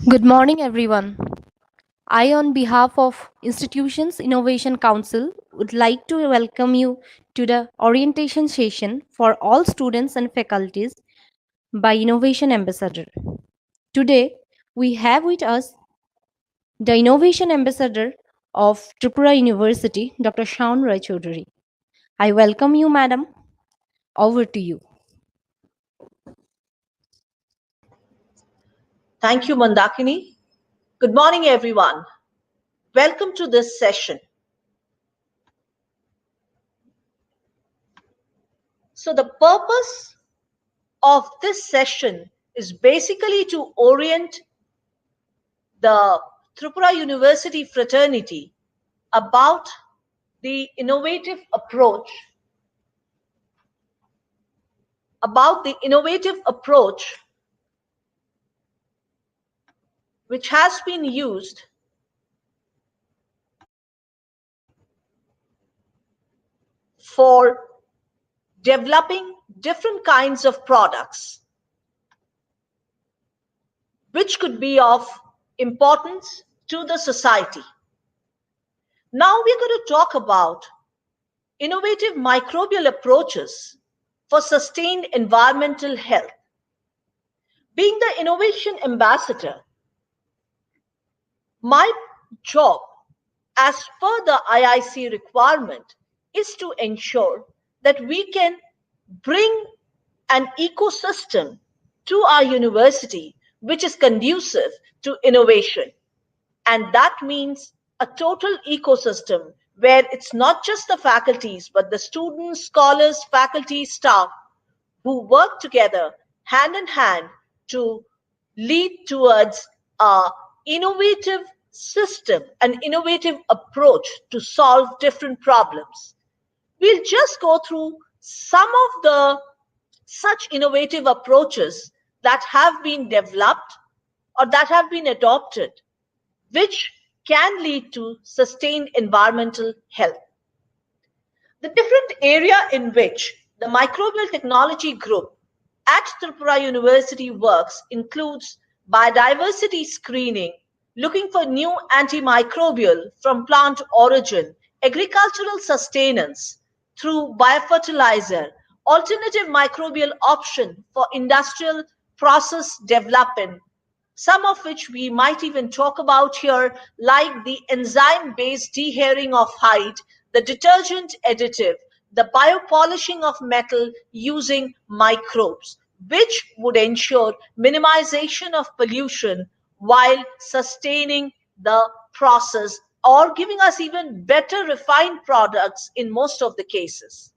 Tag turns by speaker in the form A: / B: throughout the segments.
A: Good morning, everyone. I, on behalf of Institutions Innovation Council, would like to welcome you to the orientation session for all students and faculties by Innovation Ambassador. Today, we have with us the Innovation Ambassador of Tripura University, Dr. Shaon Ray Chaudhuri. I welcome you, madam. Over to you.
B: Thank you, Mandakini. Good morning, everyone. Welcome to this session. So the purpose of this session is basically to orient the Tripura University fraternity about the innovative approach, which has been used for developing different kinds of products, which could be of importance to the society. Now we're going to talk about innovative microbial approaches for sustained environmental health. Being the innovation ambassador, my job as per the IIC requirement is to ensure that we can bring an ecosystem to our university which is conducive to innovation. And that means a total ecosystem where it's not just the faculties, but the students, scholars, faculty, staff who work together hand in hand to lead towards an innovative system, an innovative approach to solve different problems. We'll just go through some of the such innovative approaches that have been developed or that have been adopted, which can lead to sustained environmental health. The different area in which the Microbial Technology Group at Tripura University works includes biodiversity screening, looking for new antimicrobial from plant origin, agricultural sustenance through biofertilizer, alternative microbial option for industrial process development, some of which we might even talk about here, like the enzyme-based dehairing of hide, the detergent additive, the biopolishing of metal using microbes, which would ensure minimization of pollution while sustaining the process or giving us even better refined products in most of the cases.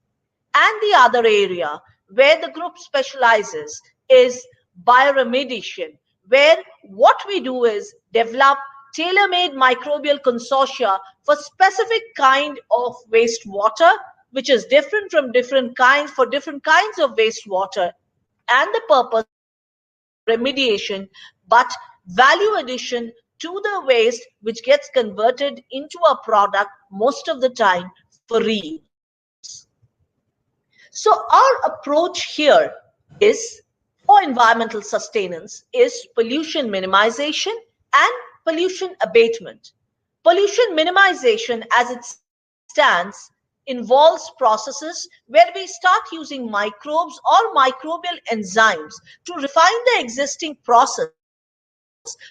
B: And the other area where the group specializes is bioremediation, where what we do is develop tailor-made microbial consortia for specific kind of wastewater, which is different from different kinds for different kinds of wastewater. And the purpose remediation, but value addition to the waste, which gets converted into a product most of the time for reuse. So our approach here is for environmental sustenance is pollution minimization and pollution abatement. Pollution minimization as it stands involves processes where we start using microbes or microbial enzymes to refine the existing process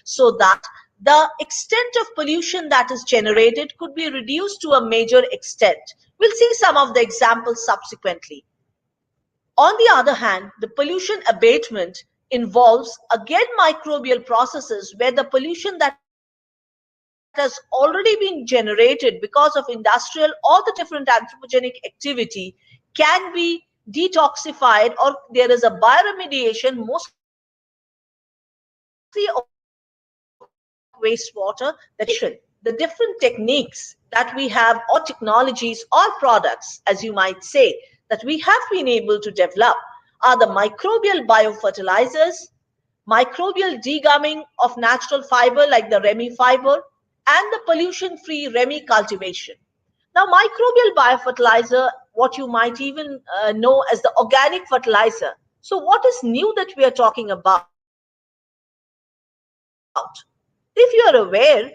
B: so that the extent of pollution that is generated could be reduced to a major extent. We'll see some of the examples subsequently. On the other hand, the pollution abatement involves again microbial processes where the pollution that has already been generated because of industrial or the different anthropogenic activity can be detoxified, or there is a bioremediation mostly of wastewater. The different techniques that we have or technologies or products, as you might say, that we have been able to develop are the microbial biofertilizers, microbial degumming of natural fiber like the Ramie fiber, and the pollution-free Ramie cultivation. Now, microbial biofertilizer, what you might even know as the organic fertilizer. So what is new that we are talking about? If you are aware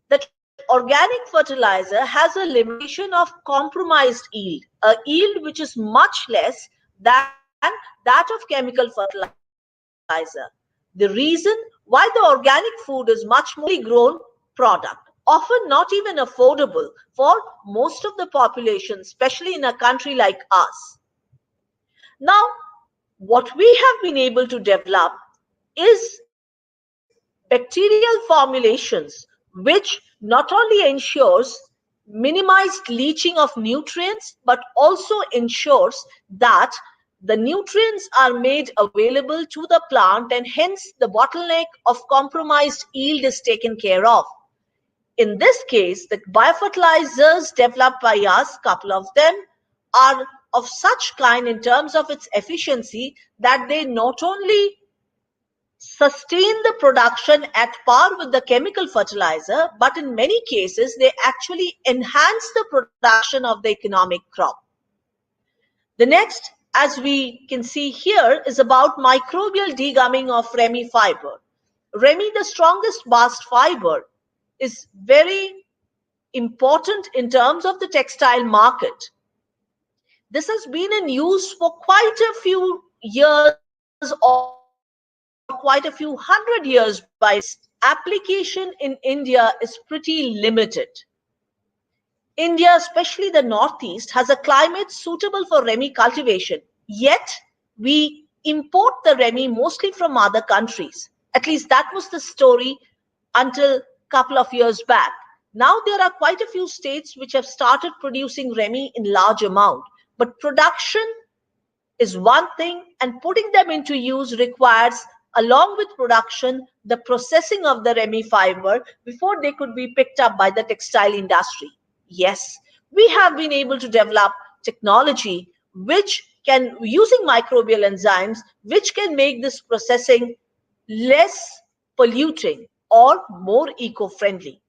B: that organic fertilizer has a limitation of compromised yield, a yield which is much less than that of chemical fertilizer. The reason why the organic food is much more grown product, often not even affordable for most of the population, especially in a country like us. Now, what we have been able to develop is bacterial formulations, which not only ensures minimized leaching of nutrients, but also ensures that the nutrients are made available to the plant, and hence the bottleneck of compromised yield is taken care of. In this case, the biofertilizers developed by us, couple of them, are of such kind in terms of its efficiency that they not only sustain the production at par with the chemical fertilizer, but in many cases, they actually enhance the production of the economic crop. The next, as we can see here, is about microbial degumming of Ramie fiber. Ramie, the strongest bast fiber, is very important in terms of the textile market. This has been in use for quite a few years or quite a few hundred years by now. Application in India is pretty limited. India, especially the Northeast, has a climate suitable for Ramie cultivation. Yet, we import the Ramie mostly from other countries. At least that was the story until a couple of years back. Now there are quite a few states which have started producing Ramie in large amount. But production is one thing, and putting them into use requires, along with production, the processing of the Ramie fiber before they could be picked up by the textile industry. Yes, we have been able to develop technology which can, using microbial enzymes, which can make this processing less polluting or more eco-friendly.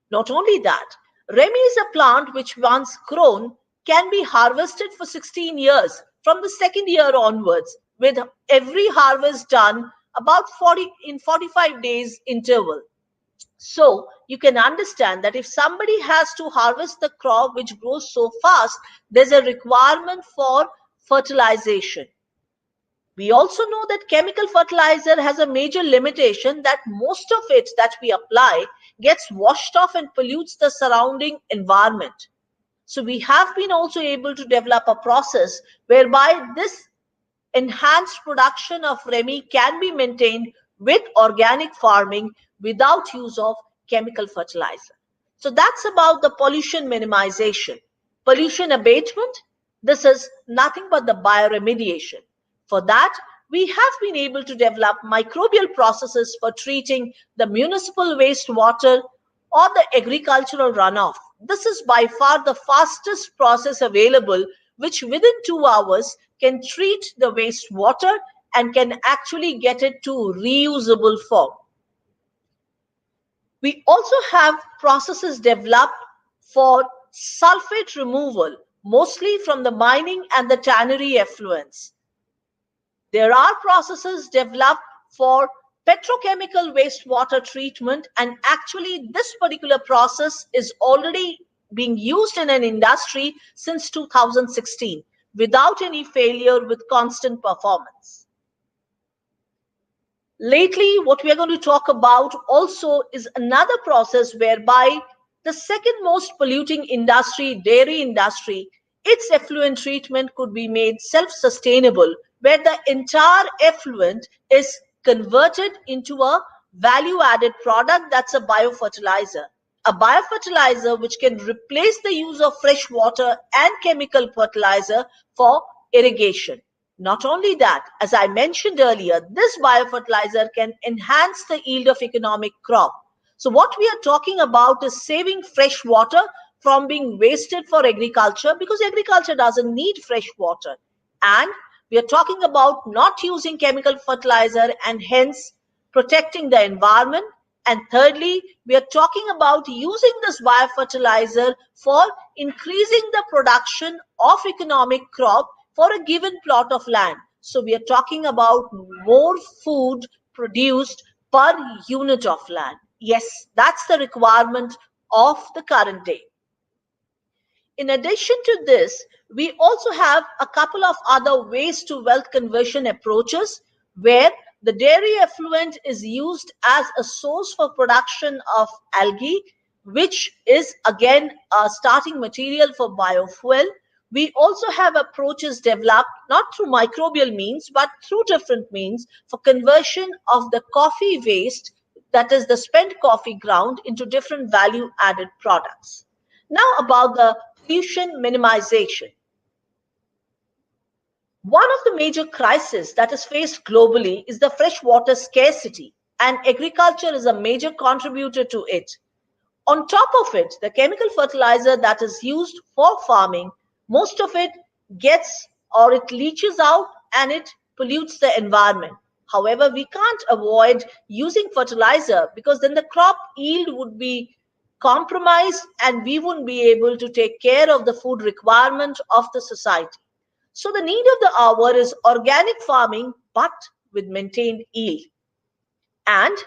B: Not only that, Ramie is a plant which, once grown, can be harvested for 16 years from the second year onwards, with every harvest done about 40 in 45 days interval. So you can understand that if somebody has to harvest the crop which grows so fast, there's a requirement for fertilization. We also know that chemical fertilizer has a major limitation, that most of it that we apply gets washed off and pollutes the surrounding environment. So we have been also able to develop a process whereby this enhanced production of Ramie can be maintained with organic farming without use of chemical fertilizer. So that's about the pollution minimization. Pollution abatement, this is nothing but the bioremediation. For that, we have been able to develop microbial processes for treating the municipal wastewater or the agricultural runoff. This is by far the fastest process available, which within 2 hours can treat the wastewater and can actually get it to reusable form. We also have processes developed for sulfate removal, mostly from the mining and the tannery effluents. There are processes developed for petrochemical wastewater treatment, and actually this particular process is already being used in an industry since 2016 without any failure, with constant performance. Lately, what we are going to talk about also is another process whereby the second most polluting industry, dairy industry, its effluent treatment could be made self-sustainable, where the entire effluent is converted into a value-added product, that's a biofertilizer. A biofertilizer which can replace the use of fresh water and chemical fertilizer for irrigation. Not only that, as I mentioned earlier, this biofertilizer can enhance the yield of economic crop. So what we are talking about is saving fresh water from being wasted for agriculture, because agriculture doesn't need fresh water. And we are talking about not using chemical fertilizer and hence protecting the environment. And thirdly, we are talking about using this biofertilizer for increasing the production of economic crop for a given plot of land. So we are talking about more food produced per unit of land. Yes, that's the requirement of the current day. In addition to this, we also have a couple of other waste to wealth conversion approaches where the dairy effluent is used as a source for production of algae, which is again a starting material for biofuel. We also have approaches developed not through microbial means but through different means for conversion of the coffee waste, that is the spent coffee ground, into different value added products. Now about the pollution minimization. One of the major crises that is faced globally is the freshwater scarcity, and agriculture is a major contributor to it. On top of it, the chemical fertilizer that is used for farming, most of it gets or it leaches out and it pollutes the environment. However, we can't avoid using fertilizer because then the crop yield would be compromised and we wouldn't be able to take care of the food requirement of the society. So the need of the hour is organic farming but with maintained yield. And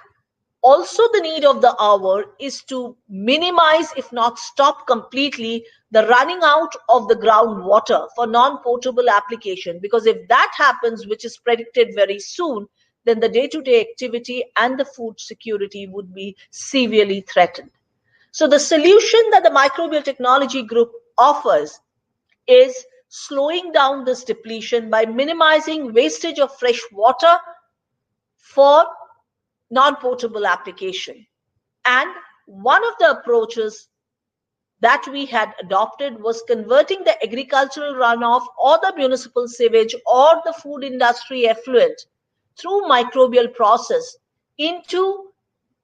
B: also the need of the hour is to minimize, if not stop completely, the running out of the groundwater for non-potable application, because if that happens, which is predicted very soon, then the day-to-day activity and the food security would be severely threatened. So the solution that the microbial technology group offers is slowing down this depletion by minimizing wastage of fresh water for non-potable application. And one of the approaches that we had adopted was converting the agricultural runoff or the municipal sewage or the food industry effluent through microbial process into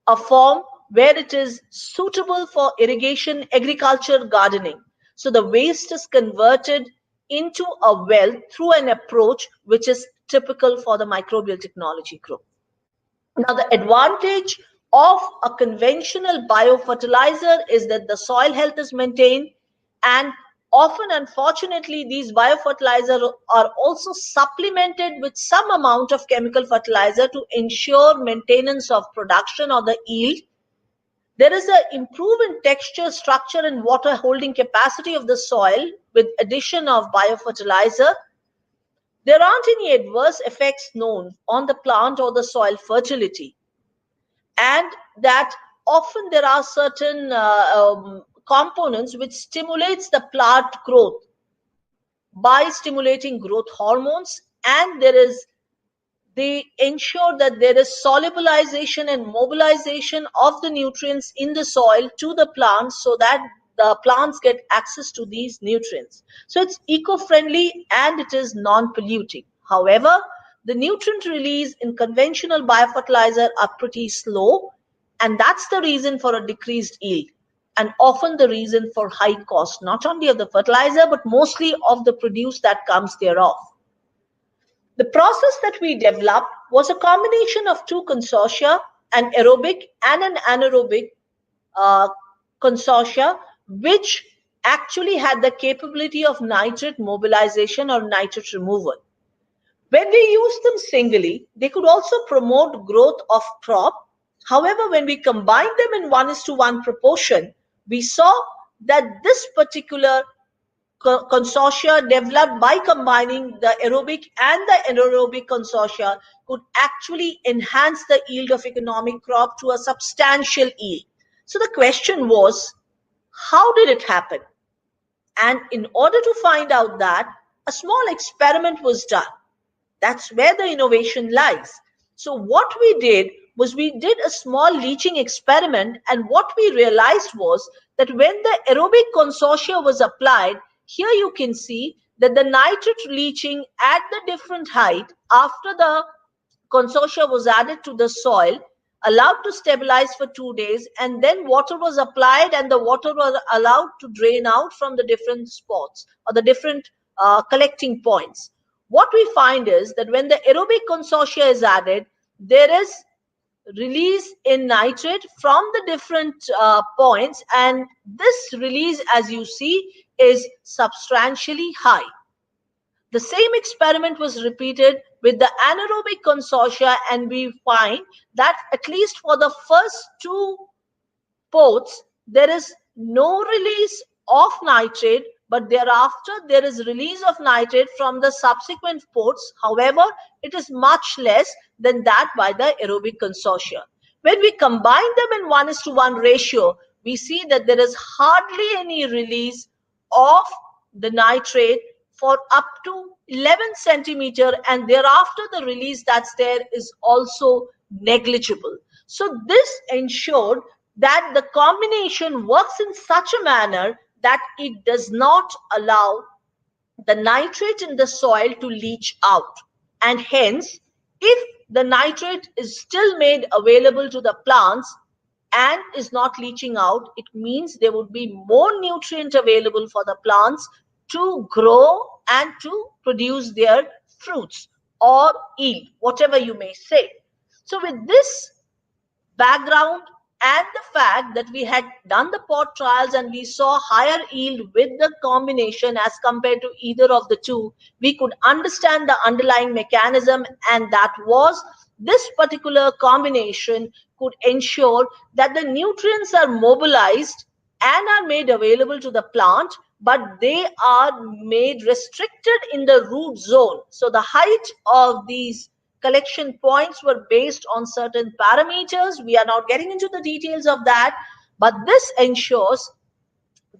B: a form where it is suitable for irrigation, agriculture, gardening. So the waste is converted into a well through an approach which is typical for the microbial technology group. Now, the advantage of a conventional biofertilizer is that the soil health is maintained, and often, unfortunately, these biofertilizers are also supplemented with some amount of chemical fertilizer to ensure maintenance of production or the yield. There is an improvement in texture, structure, and water holding capacity of the soil with addition of biofertilizer. There aren't any adverse effects known on the plant or the soil fertility, and that often there are certain components which stimulates the plant growth by stimulating growth hormones, and they ensure that there is solubilization and mobilization of the nutrients in the soil to the plants so that the plants get access to these nutrients. So it's eco-friendly and it is non-polluting. However, the nutrient release in conventional biofertilizer are pretty slow, and that's the reason for a decreased yield and often the reason for high cost, not only of the fertilizer but mostly of the produce that comes thereof. The process that we developed was a combination of two consortia, an aerobic and an anaerobic uh, consortia, which actually had the capability of nitrate mobilization or nitrate removal. When we used them singly, they could also promote growth of crop. However, when we combined them in 1:1 proportion, we saw that this particular consortia developed by combining the aerobic and the anaerobic consortia could actually enhance the yield of economic crop to a substantial yield. So the question was, how did it happen? And in order to find out that, a small experiment was done. That's where the innovation lies. So what we did was we did a small leaching experiment, and what we realized was that when the aerobic consortia was applied, here you can see that the nitrate leaching at the different height after the consortia was added to the soil allowed to stabilize for 2 days, and then water was applied and the water was allowed to drain out from the different spots or the different collecting points. What we find is that when the aerobic consortia is added, there is release in nitrate from the different points, and this release, as you see, is substantially high. The same experiment was repeated with the anaerobic consortia, and we find that at least for the first two ports, there is no release of nitrate, but thereafter there is release of nitrate from the subsequent ports. However, it is much less than that by the aerobic consortia. When we combine them in 1:1 ratio, we see that there is hardly any release of the nitrate for up to 11 centimeter, and thereafter the release that's there is also negligible. So this ensured that the combination works in such a manner that it does not allow the nitrate in the soil to leach out. And hence, if the nitrate is still made available to the plants and is not leaching out, it means there would be more nutrient available for the plants to grow and to produce their fruits or yield, whatever you may say. So with this background and the fact that we had done the pot trials and we saw higher yield with the combination as compared to either of the two, we could understand the underlying mechanism, and that was this particular combination could ensure that the nutrients are mobilized and are made available to the plant, but they are made restricted in the root zone. So the height of these collection points were based on certain parameters. We are not getting into the details of that, but this ensures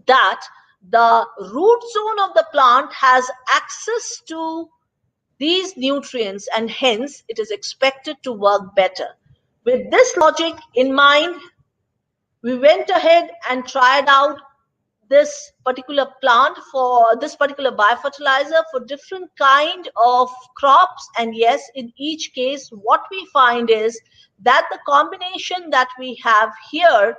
B: that the root zone of the plant has access to these nutrients, and hence it is expected to work better. With this logic in mind, we went ahead and tried out this particular plant for this particular biofertilizer for different kind of crops, and yes, in each case what we find is that the combination that we have here,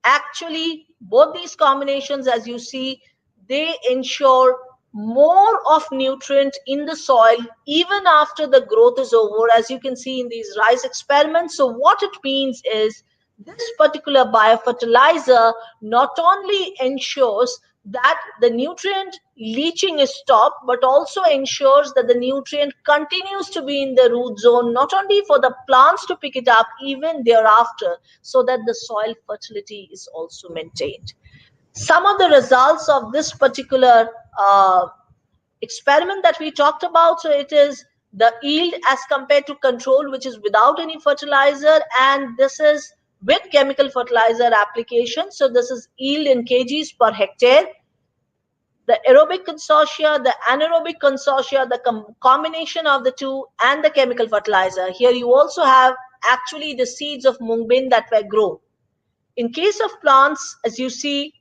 B: actually both these combinations, as you see, they ensure more of nutrient in the soil even after the growth is over, as you can see in these rice experiments. So what it means is this particular biofertilizer not only ensures that the nutrient leaching is stopped, but also ensures that the nutrient continues to be in the root zone, not only for the plants to pick it up, even thereafter, so that the soil fertility is also maintained. Some of the results of this particular experiment that we talked about, so it is the yield as compared to control, which is without any fertilizer, and this is with chemical fertilizer application. So this is yield in kgs per hectare. The aerobic consortia, the anaerobic consortia, the combination of the two, and the chemical fertilizer. Here you also have actually the seeds of mung bean that were grown. In case of plants, as you see,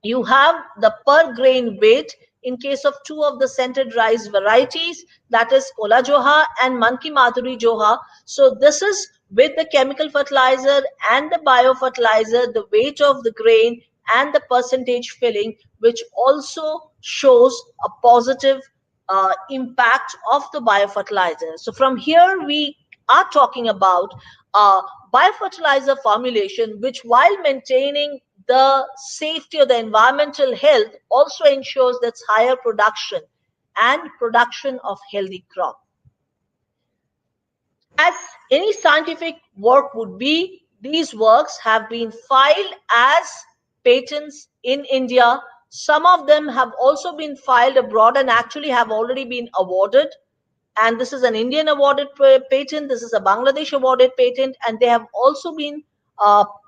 B: you have the per grain weight in case of two of the scented rice varieties, that is Kola Joha and Manki Madhuri Joha. So this is with the chemical fertilizer and the biofertilizer, the weight of the grain and the percentage filling, which also shows a positive impact of the biofertilizer. So from here we are talking about biofertilizer formulation, which while maintaining the safety of the environmental health also ensures that's higher production and production of healthy crop. As any scientific work would be, these works have been filed as patents in India. Some of them have also been filed abroad and actually have already been awarded. And this is an Indian awarded patent, this is a Bangladesh awarded patent, and they have also been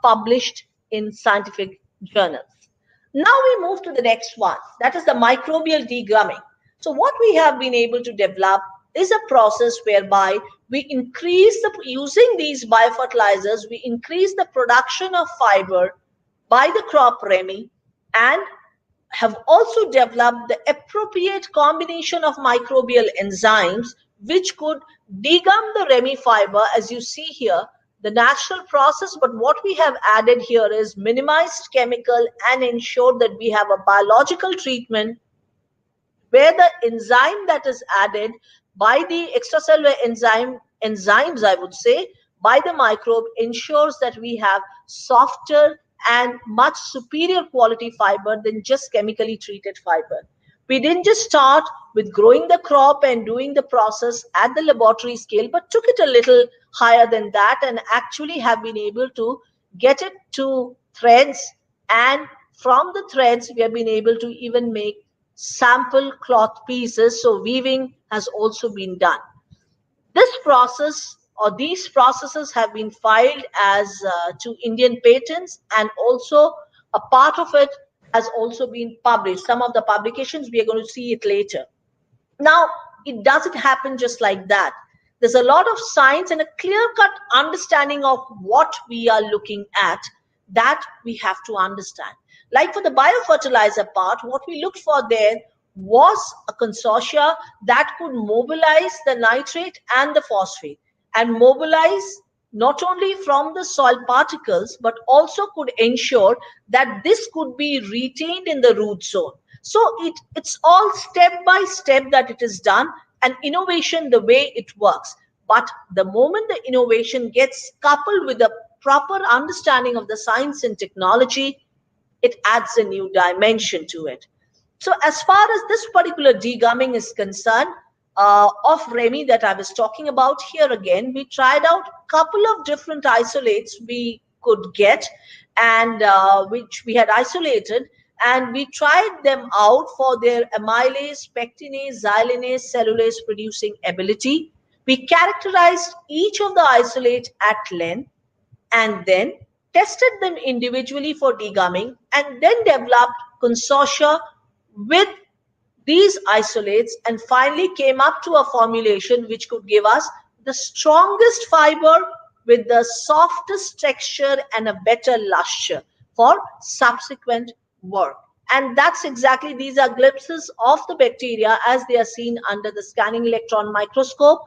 B: published in scientific journals. Now we move to the next one, that is the microbial degumming. So what we have been able to develop is a process whereby we increase using these biofertilizers, we increase the production of fiber by the crop Ramie, and have also developed the appropriate combination of microbial enzymes which could degum the Ramie fiber, as you see here, the natural process. But what we have added here is minimized chemical and ensured that we have a biological treatment where the enzyme that is added by the extracellular enzymes, I would say, by the microbe ensures that we have softer and much superior quality fiber than just chemically treated fiber. We didn't just start with growing the crop and doing the process at the laboratory scale, but took it a little higher than that and actually have been able to get it to threads. And from the threads, we have been able to even make sample cloth pieces. So weaving has also been done. This process or these processes have been filed as to Indian patents, and also a part of it has also been published. Some of the publications, we are going to see it later. Now, it doesn't happen just like that. There's a lot of science and a clear-cut understanding of what we are looking at that we have to understand. Like for the biofertilizer part, what we looked for there was a consortia that could mobilize the nitrate and the phosphate, and mobilize not only from the soil particles, but also could ensure that this could be retained in the root zone. So it's all step by step that it is done, and innovation the way it works. But the moment the innovation gets coupled with a proper understanding of the science and technology, it adds a new dimension to it. So as far as this particular degumming is concerned, of Ramie that I was talking about, here again, we tried out a couple of different isolates we could get, and which we had isolated, and we tried them out for their amylase, pectinase, xylinase, cellulase producing ability. We characterized each of the isolate at length, and then tested them individually for degumming, and then developed consortia with these isolates, and finally came up to a formulation which could give us the strongest fiber with the softest texture and a better luster for subsequent work. And that's exactly, these are glimpses of the bacteria as they are seen under the scanning electron microscope.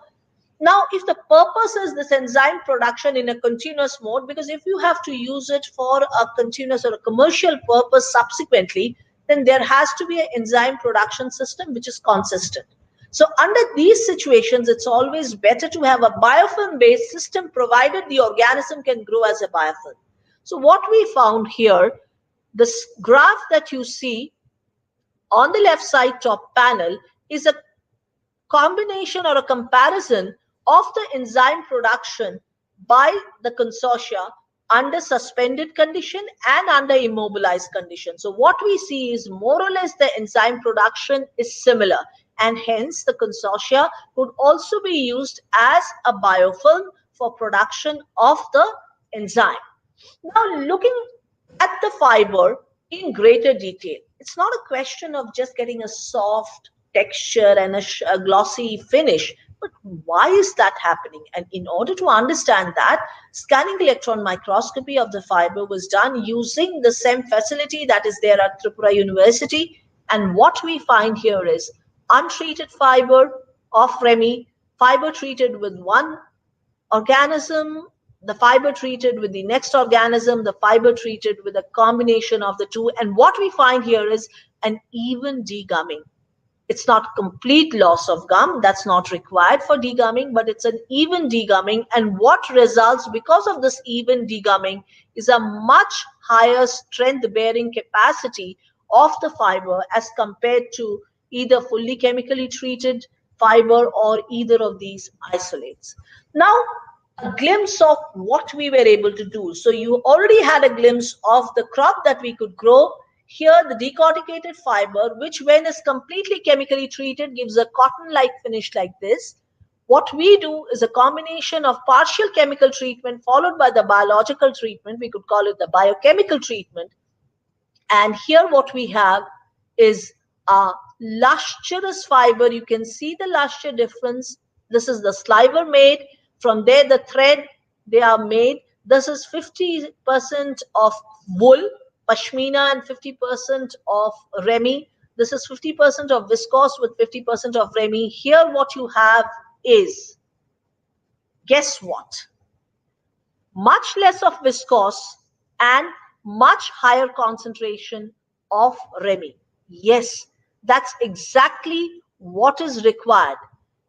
B: Now, if the purpose is this enzyme production in a continuous mode, because if you have to use it for a continuous or a commercial purpose subsequently, then there has to be an enzyme production system which is consistent. So under these situations, it's always better to have a biofilm-based system, provided the organism can grow as a biofilm. So what we found here, this graph that you see on the left side top panel is a combination or a comparison of the enzyme production by the consortia under suspended condition and under immobilized condition. So what we see is more or less the enzyme production is similar, and hence the consortia could also be used as a biofilm for production of the enzyme. Now, looking at the fiber in greater detail, it's not a question of just getting a soft texture and a glossy finish, but why is that happening? And in order to understand that, scanning electron microscopy of the fiber was done using the same facility that is there at Tripura University. And what we find here is untreated fiber of Ramie, fiber treated with one organism, the fiber treated with the next organism, the fiber treated with a combination of the two. And what we find here is an even degumming. It's not complete loss of gum, that's not required for degumming, but it's an even degumming. And what results because of this even degumming is a much higher strength bearing capacity of the fiber as compared to either fully chemically treated fiber or either of these isolates. Now, a glimpse of what we were able to do. So you already had a glimpse of the crop that we could grow. Here, the decorticated fiber, which when is completely chemically treated, gives a cotton-like finish like this. What we do is a combination of partial chemical treatment followed by the biological treatment. We could call it the biochemical treatment. And here what we have is a lustrous fiber. You can see the luster difference. This is the sliver made. From there, the thread, they are made. This is 50% of wool, pashmina, and 50% of Ramie. This is 50% of viscose with 50% of Ramie. Here what you have is, guess what? Much less of viscose and much higher concentration of Ramie. Yes, that's exactly what is required.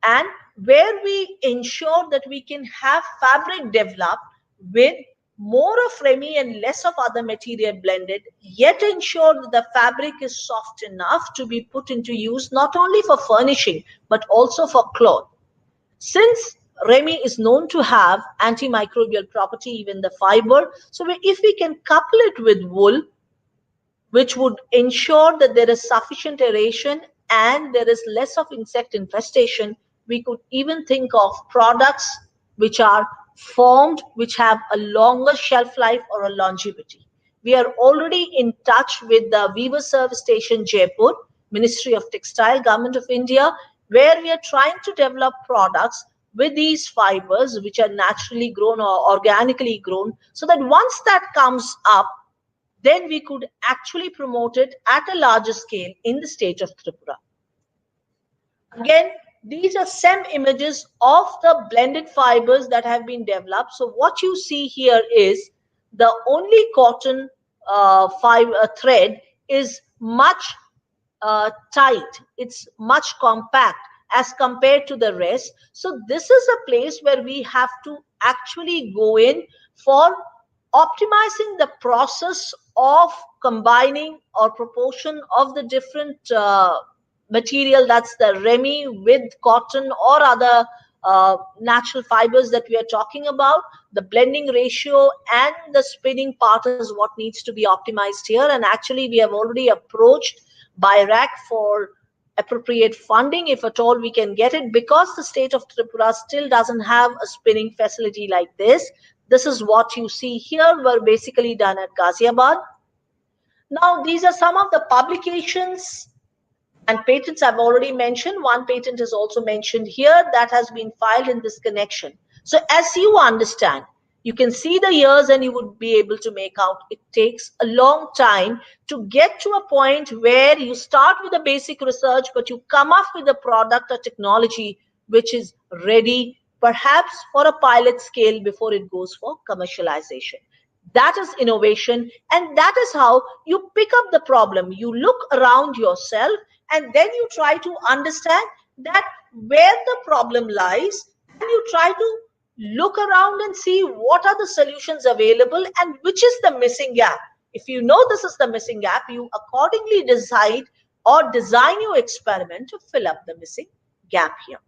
B: And where we ensure that we can have fabric developed with more of Ramie and less of other material blended, yet ensure that the fabric is soft enough to be put into use not only for furnishing but also for cloth. Since Ramie is known to have antimicrobial property, even the fiber, so if we can couple it with wool, which would ensure that there is sufficient aeration and there is less of insect infestation, we could even think of products which are formed, which have a longer shelf life or a longevity. We are already in touch with the Weaver Service Station, Jaipur, Ministry of Textile, Government of India, where we are trying to develop products with these fibers which are naturally grown or organically grown, so that once that comes up, then we could actually promote it at a larger scale in the state of Tripura. Again, these are some images of the blended fibers that have been developed. So what you see here is the only cotton fiber thread is much tight. It's much compact as compared to the rest. So this is a place where we have to actually go in for optimizing the process of combining or proportion of the different material, that's the Ramie with cotton or other natural fibers that we are talking about. The blending ratio and the spinning part is what needs to be optimized here, and actually we have already approached BRIG for appropriate funding if at all we can get it, because the state of Tripura still doesn't have a spinning facility like this. This is what you see here were basically done at Ghaziabad. Now these are some of the publications and patents I've already mentioned. One patent is also mentioned here that has been filed in this connection. So as you understand, you can see the years and you would be able to make out it takes a long time to get to a point where you start with a basic research, but you come up with a product or technology which is ready perhaps for a pilot scale before it goes for commercialization. That is innovation, and that is how you pick up the problem. You look around yourself and then you try to understand that where the problem lies, and you try to look around and see what are the solutions available and which is the missing gap. If you know this is the missing gap, you accordingly decide or design your experiment to fill up the missing gap here.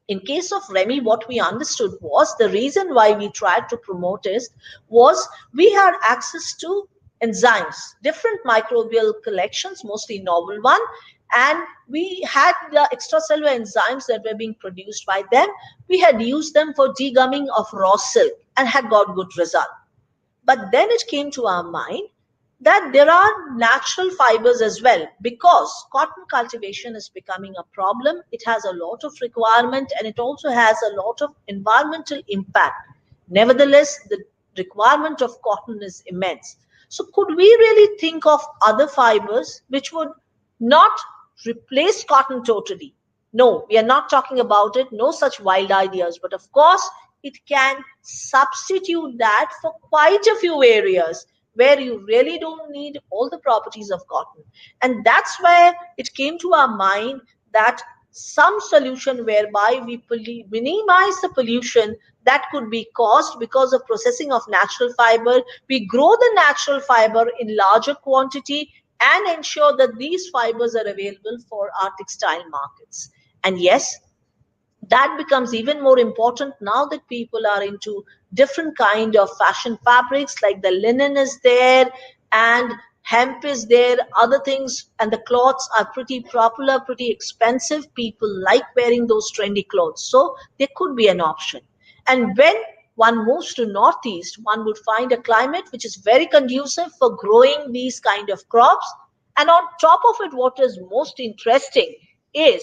B: In case of Ramie, what we understood was the reason why we tried to promote it was we had access to enzymes, different microbial collections, mostly novel one, and we had the extracellular enzymes that were being produced by them. We had used them for degumming of raw silk and had got good result. But then it came to our mind that there are natural fibers as well, because cotton cultivation is becoming a problem. It has a lot of requirement and it also has a lot of environmental impact. Nevertheless, the requirement of cotton is immense. So could we really think of other fibers which would not replace cotton totally? No, we are not talking about it. No such wild ideas. But of course, it can substitute that for quite a few areas where you really don't need all the properties of cotton. And that's where it came to our mind that some solution whereby we minimize the pollution that could be caused because of processing of natural fiber. We grow the natural fiber in larger quantity and ensure that these fibers are available for our textile markets. And yes, that becomes even more important now that people are into different kind of fashion fabrics, like the linen is there and hemp is there, other things, and the cloths are pretty popular, pretty expensive. People like wearing those trendy clothes, so there could be an option. And when one moves to northeast, one would find a climate which is very conducive for growing these kind of crops. And on top of it, what is most interesting is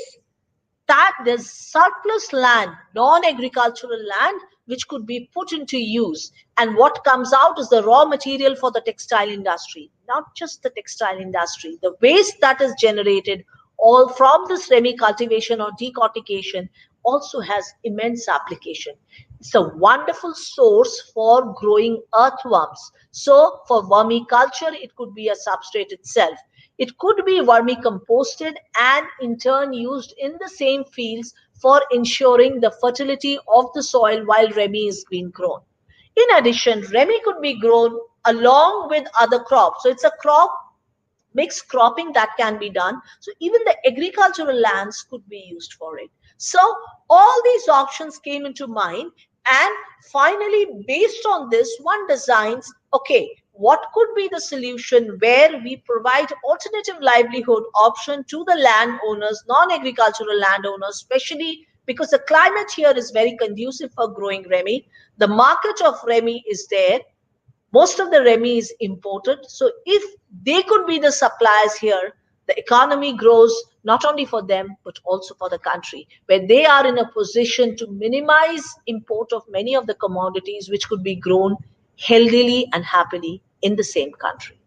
B: that there's surplus land, non-agricultural land, which could be put into use. And what comes out is the raw material for the textile industry. Not just the textile industry, the waste that is generated all from this Ramie cultivation or decortication also has immense application. It's a wonderful source for growing earthworms. So for vermiculture, it could be a substrate itself. It could be vermicomposted and in turn used in the same fields for ensuring the fertility of the soil while Ramie is being grown. In addition, Ramie could be grown along with other crops. So it's a crop mixed cropping that can be done. So even the agricultural lands could be used for it. So all these options came into mind, and finally, based on this, one designs, okay, what could be the solution where we provide alternative livelihood option to the landowners, non-agricultural landowners, especially because the climate here is very conducive for growing Ramie. The market of Ramie is there. Most of the Ramie is imported. So if they could be the suppliers here, the economy grows not only for them, but also for the country, where they are in a position to minimize import of many of the commodities which could be grown healthily and happily in the same country.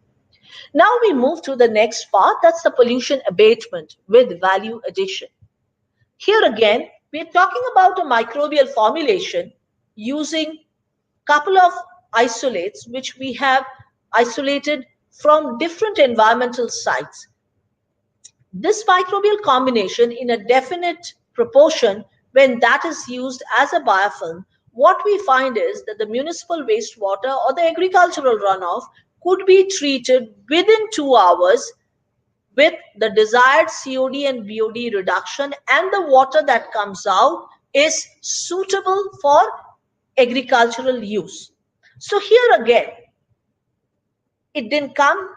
B: Now we move to the next part, that's the pollution abatement with value addition. Here again, we're talking about a microbial formulation using couple of isolates which we have isolated from different environmental sites. This microbial combination in a definite proportion, when that is used as a biofilm, what we find is that the municipal wastewater or the agricultural runoff could be treated within 2 hours with the desired COD and BOD reduction, and the water that comes out is suitable for agricultural use. So here again, it didn't come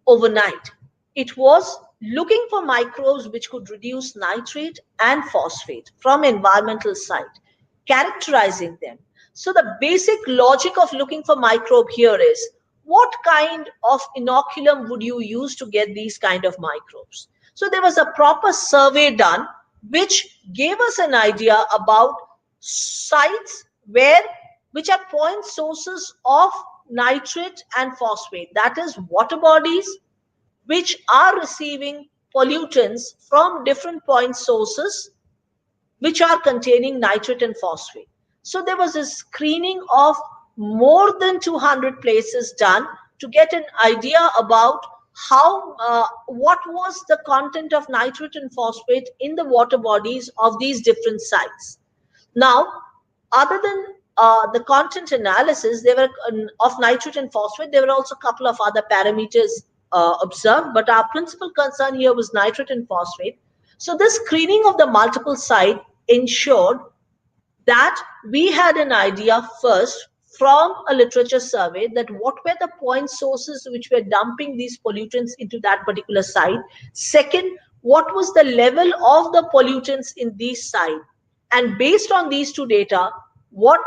B: overnight. It was looking for microbes which could reduce nitrate and phosphate from environmental site, characterizing them. So the basic logic of looking for microbe here is, what kind of inoculum would you use to get these kind of microbes? So there was a proper survey done which gave us an idea about sites which are point sources of nitrate and phosphate, that is water bodies which are receiving pollutants from different point sources which are containing nitrate and phosphate. So there was a screening of more than 200 places done to get an idea about what was the content of nitrate and phosphate in the water bodies of these different sites. Now, other than the content analysis, there were of nitrate and phosphate, there were also a couple of other parameters observed, but our principal concern here was nitrate and phosphate. So this screening of the multiple site ensured that we had an idea first from a literature survey that what were the point sources which were dumping these pollutants into that particular site. Second, what was the level of the pollutants in these sites? And based on these two data, what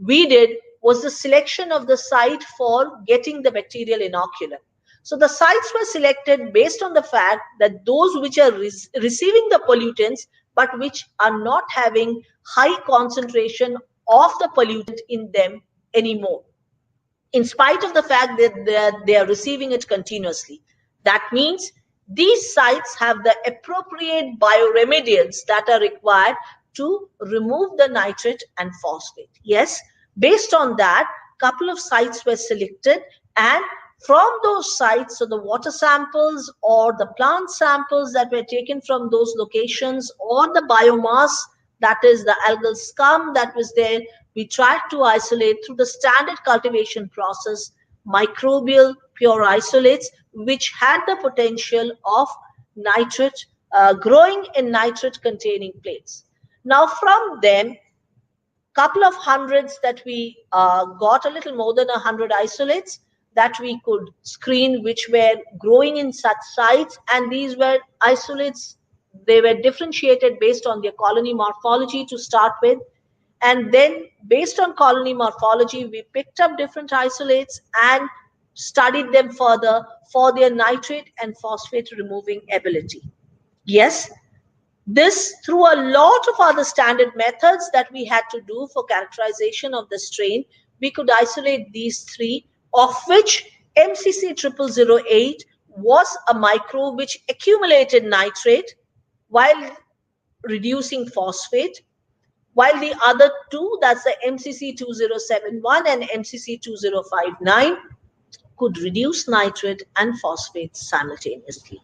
B: we did was the selection of the site for getting the bacterial inoculum. So the sites were selected based on the fact that those which are receiving the pollutants but which are not having high concentration of the pollutant in them anymore, in spite of the fact that they are receiving it continuously. That means these sites have the appropriate bioremediants that are required to remove the nitrate and phosphate. Yes, based on that, couple of sites were selected, and from those sites, so the water samples or the plant samples that were taken from those locations, or the biomass, that is the algal scum that was there, we tried to isolate through the standard cultivation process microbial pure isolates which had the potential of nitrate, growing in nitrate containing plates. Now from them, couple of hundreds that we got, a little more than 100 isolates that we could screen which were growing in such sites, and these were isolates, they were differentiated based on their colony morphology to start with, and then based on colony morphology we picked up different isolates and studied them further for their nitrate and phosphate removing ability. Yes, this through a lot of other standard methods that we had to do for characterization of the strain, we could isolate these three, of which MCC 0008 was a microbe which accumulated nitrate while reducing phosphate, while the other two, that's the MCC 2071 and MCC 2059, could reduce nitrate and phosphate simultaneously.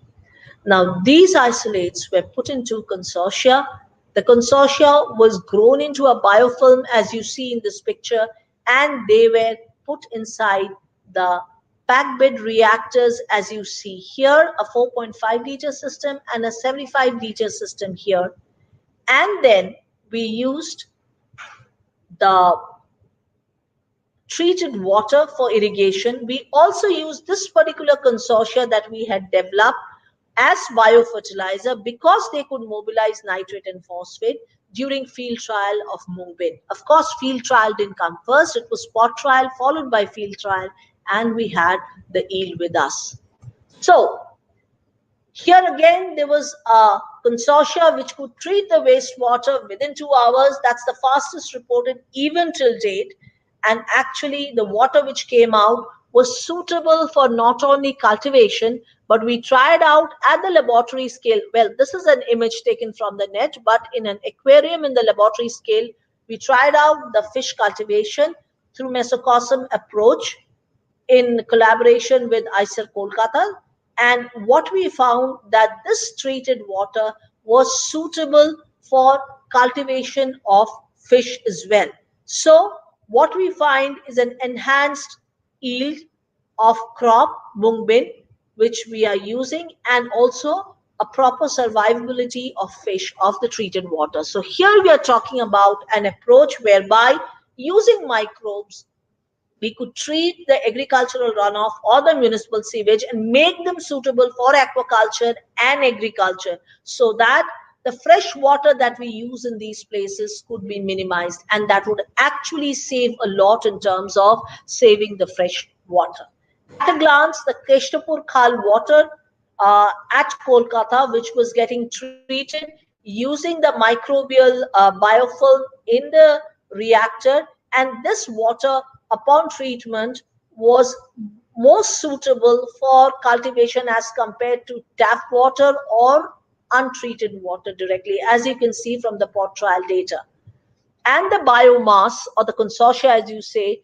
B: Now, these isolates were put into consortia. The consortia was grown into a biofilm, as you see in this picture, and they were put inside the packed bed reactors, as you see here, a 4.5-liter system and a 75-liter system here. And then we used the treated water for irrigation. We also used this particular consortia that we had developed as biofertilizer because they could mobilize nitrate and phosphate during field trial of Mungbin. Of course, field trial didn't come first. It was spot trial followed by field trial, and we had the yield with us. So here again, there was a consortia which could treat the wastewater within 2 hours. That's the fastest reported even till date. And actually, the water which came out was suitable for not only cultivation, but we tried out at the laboratory scale. Well, this is an image taken from the net, but in an aquarium in the laboratory scale, we tried out the fish cultivation through mesocosm approach in collaboration with ICER Kolkata. And what we found that this treated water was suitable for cultivation of fish as well. So what we find is an enhanced yield of crop mungbin, which we are using, and also a proper survivability of fish of the treated water. So here we are talking about an approach whereby using microbes we could treat the agricultural runoff or the municipal sewage and make them suitable for aquaculture and agriculture so that the fresh water that we use in these places could be minimized, and that would actually save a lot in terms of saving the fresh water. At a glance, the Keshtapur Khal water at Kolkata, which was getting treated using the microbial biofilm in the reactor, and this water upon treatment was most suitable for cultivation as compared to tap water or untreated water directly, as you can see from the pot trial data. And the biomass, or the consortia as you say,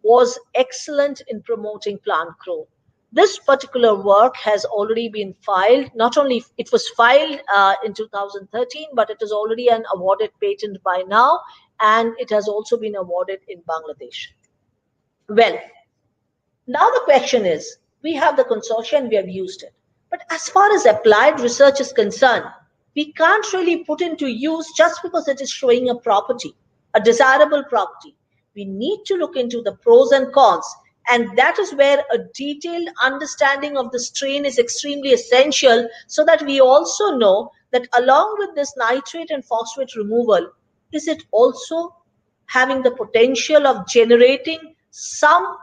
B: was excellent in promoting plant growth. This particular work has already been filed. Not only it was filed in 2013, but it is already an awarded patent by now, and it has also been awarded in Bangladesh. Well, now the question is, we have the consortium and we have used it. But as far as applied research is concerned, we can't really put into use just because it is showing a property, a desirable property. We need to look into the pros and cons. And that is where a detailed understanding of the strain is extremely essential, so that we also know that along with this nitrate and phosphate removal, is it also having the potential of generating some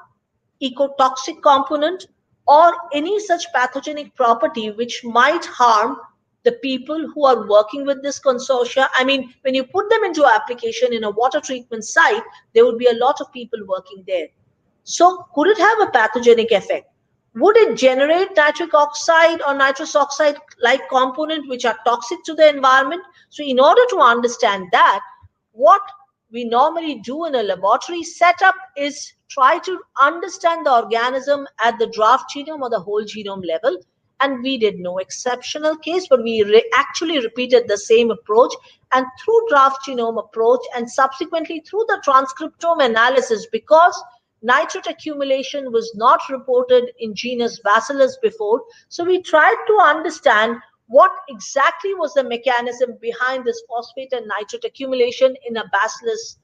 B: ecotoxic component or any such pathogenic property which might harm the people who are working with this consortia. I mean, when you put them into application in a water treatment site, there would be a lot of people working there. So could it have a pathogenic effect? Would it generate nitric oxide or nitrous oxide like component which are toxic to the environment? So in order to understand that, what we normally do in a laboratory setup is try to understand the organism at the draft genome or the whole genome level. And we did no exceptional case, but we actually repeated the same approach, and through draft genome approach and subsequently through the transcriptome analysis, because nitrate accumulation was not reported in genus Bacillus before. So we tried to understand what exactly was the mechanism behind this phosphate and nitrate accumulation in a Bacillus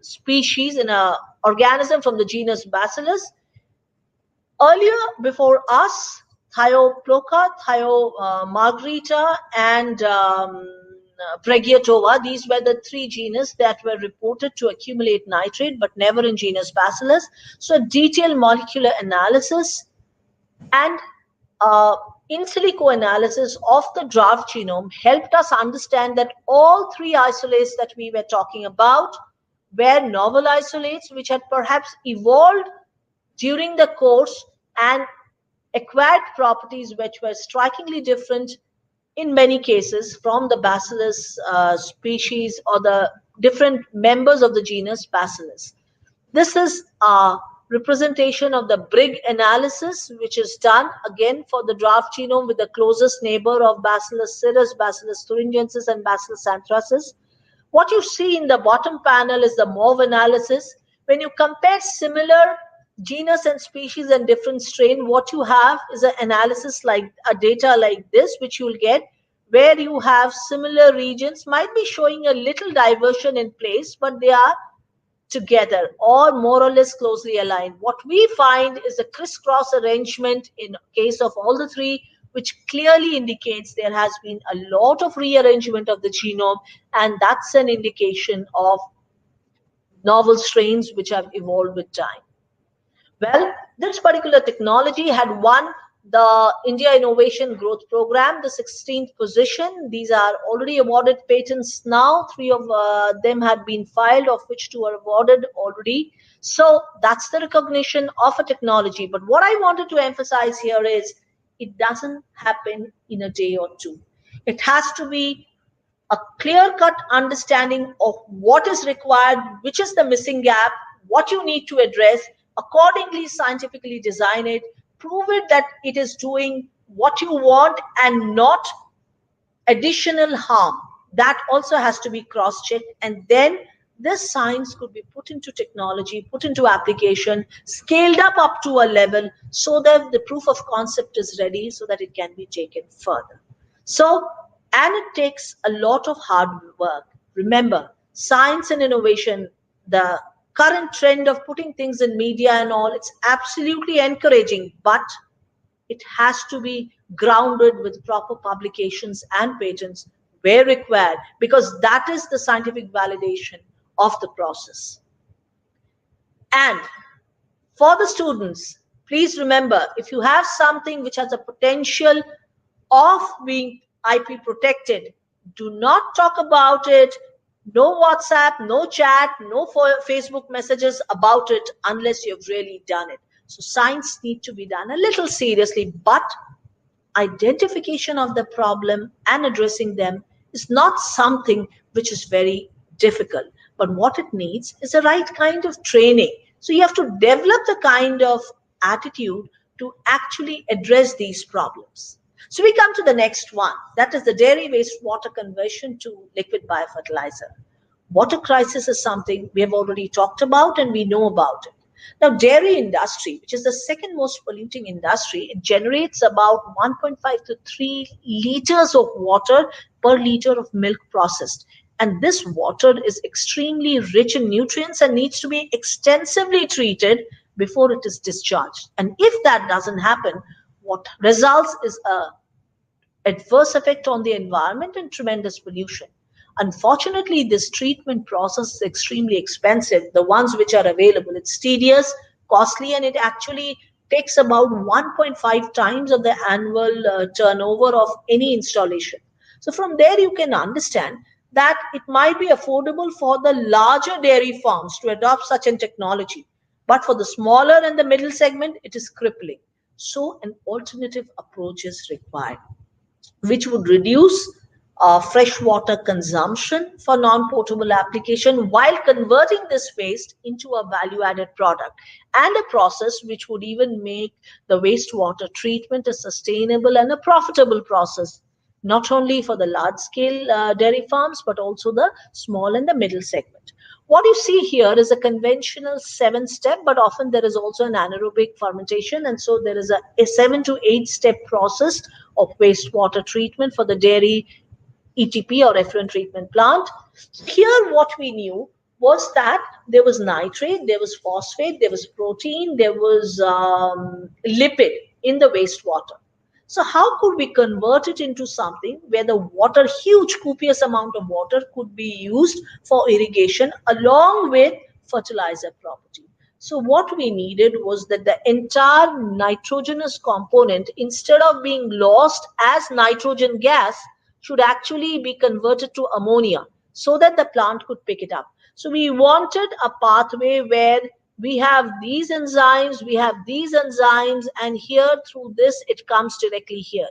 B: species, in an organism from the genus Bacillus. Earlier, before us, Thioploca, Margarita, and Pregiatova, these were the three genus that were reported to accumulate nitrate, but never in genus Bacillus. So detailed molecular analysis and in silico analysis of the draft genome helped us understand that all three isolates that we were talking about were novel isolates which had perhaps evolved during the course and acquired properties which were strikingly different in many cases from the Bacillus species or the different members of the genus Bacillus. This is a representation of the BRIG analysis, which is done again for the draft genome with the closest neighbor of Bacillus cereus, Bacillus thuringiensis, and Bacillus anthracis. What you see in the bottom panel is the MOV analysis, when you compare similar genus and species and different strain, what you have is an analysis like a data like this, which you'll get, where you have similar regions might be showing a little diversion in place, but they are together or more or less closely aligned. What we find is a crisscross arrangement in case of all the three, which clearly indicates there has been a lot of rearrangement of the genome, and that's an indication of novel strains which have evolved with time. Well, this particular technology had won the India Innovation Growth Program, the 16th position. These are already awarded patents now. Three of them had been filed, of which two are awarded already. So that's the recognition of a technology. But what I wanted to emphasize here is it doesn't happen in a day or two. It has to be a clear-cut understanding of what is required, which is the missing gap, what you need to address, accordingly scientifically design it, prove it that it is doing what you want and not additional harm. That also has to be cross-checked, and then this science could be put into technology, put into application, scaled up to a level so that the proof of concept is ready so that it can be taken further. So, and it takes a lot of hard work. Remember, science and innovation, the current trend of putting things in media and all, it's absolutely encouraging, but it has to be grounded with proper publications and patents where required, because that is the scientific validation of the process. And for the students, please remember, if you have something which has a potential of being IP protected, do not talk about it. No WhatsApp, no chat, no Facebook messages about it unless you've really done it. So science needs to be done a little seriously, but identification of the problem and addressing them is not something which is very difficult. But what it needs is the right kind of training. So you have to develop the kind of attitude to actually address these problems. So we come to the next one, that is the dairy wastewater conversion to liquid biofertilizer. Water crisis is something we have already talked about and we know about it. Now, dairy industry, which is the second most polluting industry, it generates about 1.5 to 3 liters of water per liter of milk processed. And this water is extremely rich in nutrients and needs to be extensively treated before it is discharged. And if that doesn't happen, what results is a adverse effect on the environment and tremendous pollution. Unfortunately, this treatment process is extremely expensive. The ones which are available, it's tedious, costly, and it actually takes about 1.5 times of the annual turnover of any installation. So from there, you can understand that it might be affordable for the larger dairy farms to adopt such a technology. But for the smaller and the middle segment, it is crippling. So an alternative approach is required, which would reduce freshwater consumption for non-potable application while converting this waste into a value-added product, and a process which would even make the wastewater treatment a sustainable and a profitable process, not only for the large-scale dairy farms, but also the small and the middle segment. What you see here is a conventional 7-step, but often there is also an anaerobic fermentation. And so there is a 7 to 8-step process of wastewater treatment for the dairy ETP or effluent treatment plant. Here, what we knew was that there was nitrate, there was phosphate, there was protein, there was lipid in the wastewater. So how could we convert it into something where the water, huge copious amount of water, could be used for irrigation along with fertilizer property? So what we needed was that the entire nitrogenous component, instead of being lost as nitrogen gas, should actually be converted to ammonia so that the plant could pick it up. So we wanted a pathway where we have these enzymes, and here through this, it comes directly here.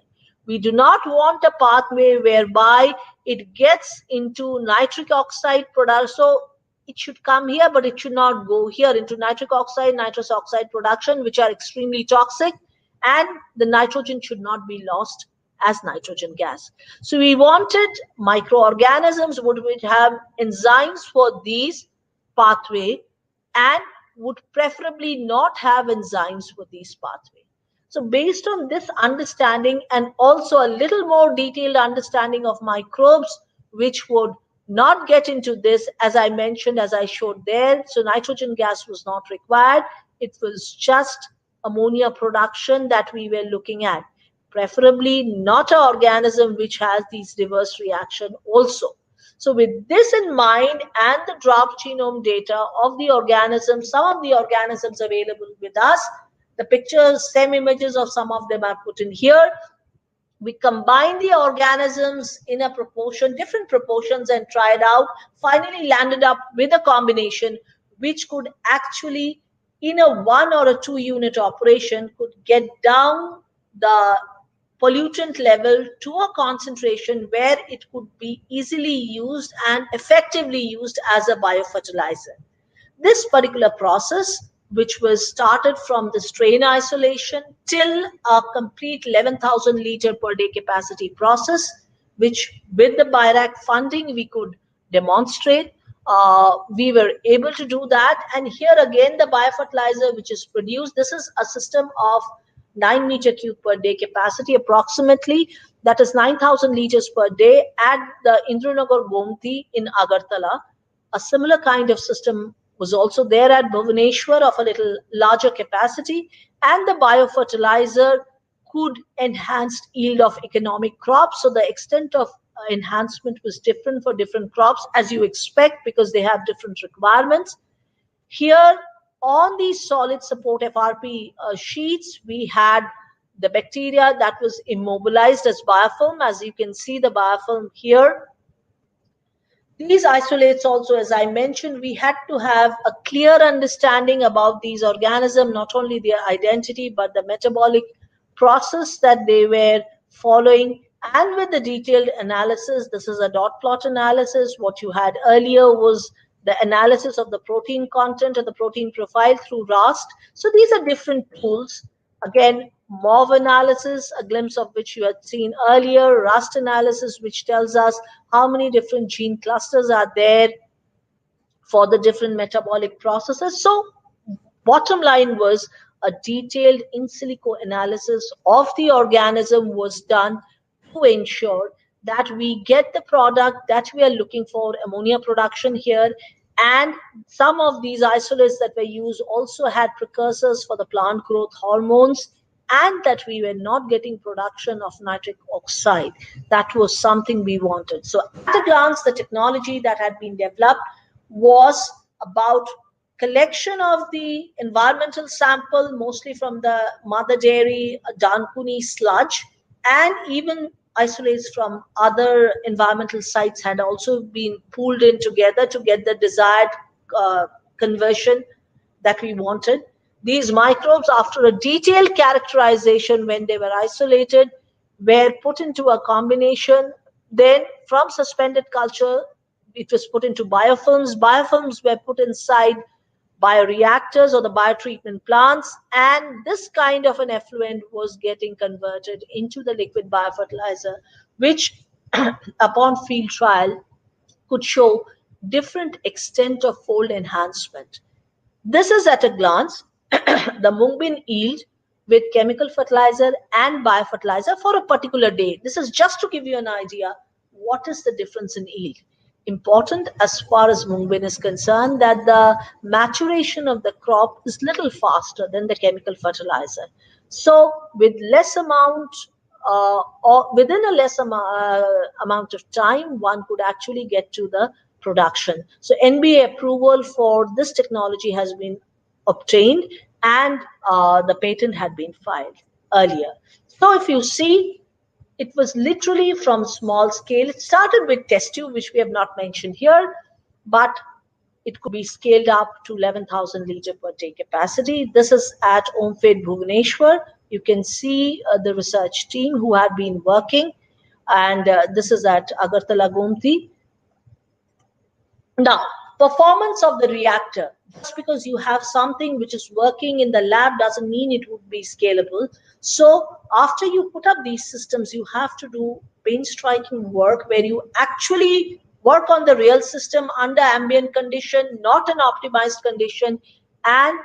B: We do not want a pathway whereby it gets into nitric oxide production. So it should come here, but it should not go here into nitric oxide, nitrous oxide production, which are extremely toxic, and the nitrogen should not be lost as nitrogen gas. So we wanted microorganisms which would have enzymes for these pathway, and would preferably not have enzymes for these pathways. So based on this understanding and also a little more detailed understanding of microbes, which would not get into this, as I mentioned, as I showed there, so nitrogen gas was not required. It was just ammonia production that we were looking at, preferably not an organism which has these reverse reaction also. So with this in mind and the draft genome data of the organisms, some of the organisms available with us, the pictures, same images of some of them are put in here. We combined the organisms in a proportion, different proportions, and tried out, finally landed up with a combination which could actually, in a 1 or 2 unit operation, could get down the pollutant level to a concentration where it could be easily used and effectively used as a biofertilizer. This particular process, which was started from the strain isolation till a complete 11,000 liter per day capacity process, which with the BIRAC funding we could demonstrate. We were able to do that. And here again, the biofertilizer which is produced, this is a system of 9 meter cube per day capacity approximately. That is 9,000 liters per day at the Indranagar Gomti in Agartala. A similar kind of system was also there at Bhubaneswar of a little larger capacity, and the biofertilizer could enhance yield of economic crops. So the extent of enhancement was different for different crops, as you expect, because they have different requirements. Here on these solid support FRP sheets, we had the bacteria that was immobilized as biofilm. As you can see, the biofilm here. These isolates also, as I mentioned, we had to have a clear understanding about these organisms, not only their identity, but the metabolic process that they were following. And with the detailed analysis, this is a dot plot analysis. What you had earlier was the analysis of the protein content or the protein profile through RAST. So these are different tools. Again, MOV analysis, a glimpse of which you had seen earlier, RAST analysis, which tells us how many different gene clusters are there for the different metabolic processes. So bottom line was a detailed in silico analysis of the organism was done to ensure that we get the product that we are looking for, ammonia production here. And some of these isolates that were used also had precursors for the plant growth hormones, and that we were not getting production of nitric oxide. That was something we wanted. So at a glance, the technology that had been developed was about collection of the environmental sample, mostly from the mother dairy, Dankuni sludge, and even isolates from other environmental sites had also been pooled in together to get the desired conversion that we wanted. These microbes, after a detailed characterization when they were isolated, were put into a combination. Then from suspended culture, it was put into biofilms. Biofilms were put inside bioreactors or the biotreatment plants, and this kind of an effluent was getting converted into the liquid biofertilizer, which upon field trial could show different extent of fold enhancement. This is at a glance the Mungbin yield with chemical fertilizer and biofertilizer for a particular day. This is just to give you an idea what is the difference in yield. Important as far as Mungbin is concerned, that the maturation of the crop is little faster than the chemical fertilizer. So with less amount or within a less amount of time, one could actually get to the production. So NBA approval for this technology has been obtained, and the patent had been filed earlier. So if you see, it was literally from small scale. It started with test tube, which we have not mentioned here, but it could be scaled up to 11,000 liter per day capacity. This is at Omfed Bhubaneswar. You can see the research team who had been working, and this is at Agartala Gomti. Now, performance of the reactor. Just because you have something which is working in the lab doesn't mean it would be scalable. So after you put up these systems, you have to do painstaking work where you actually work on the real system under ambient condition, not an optimized condition, and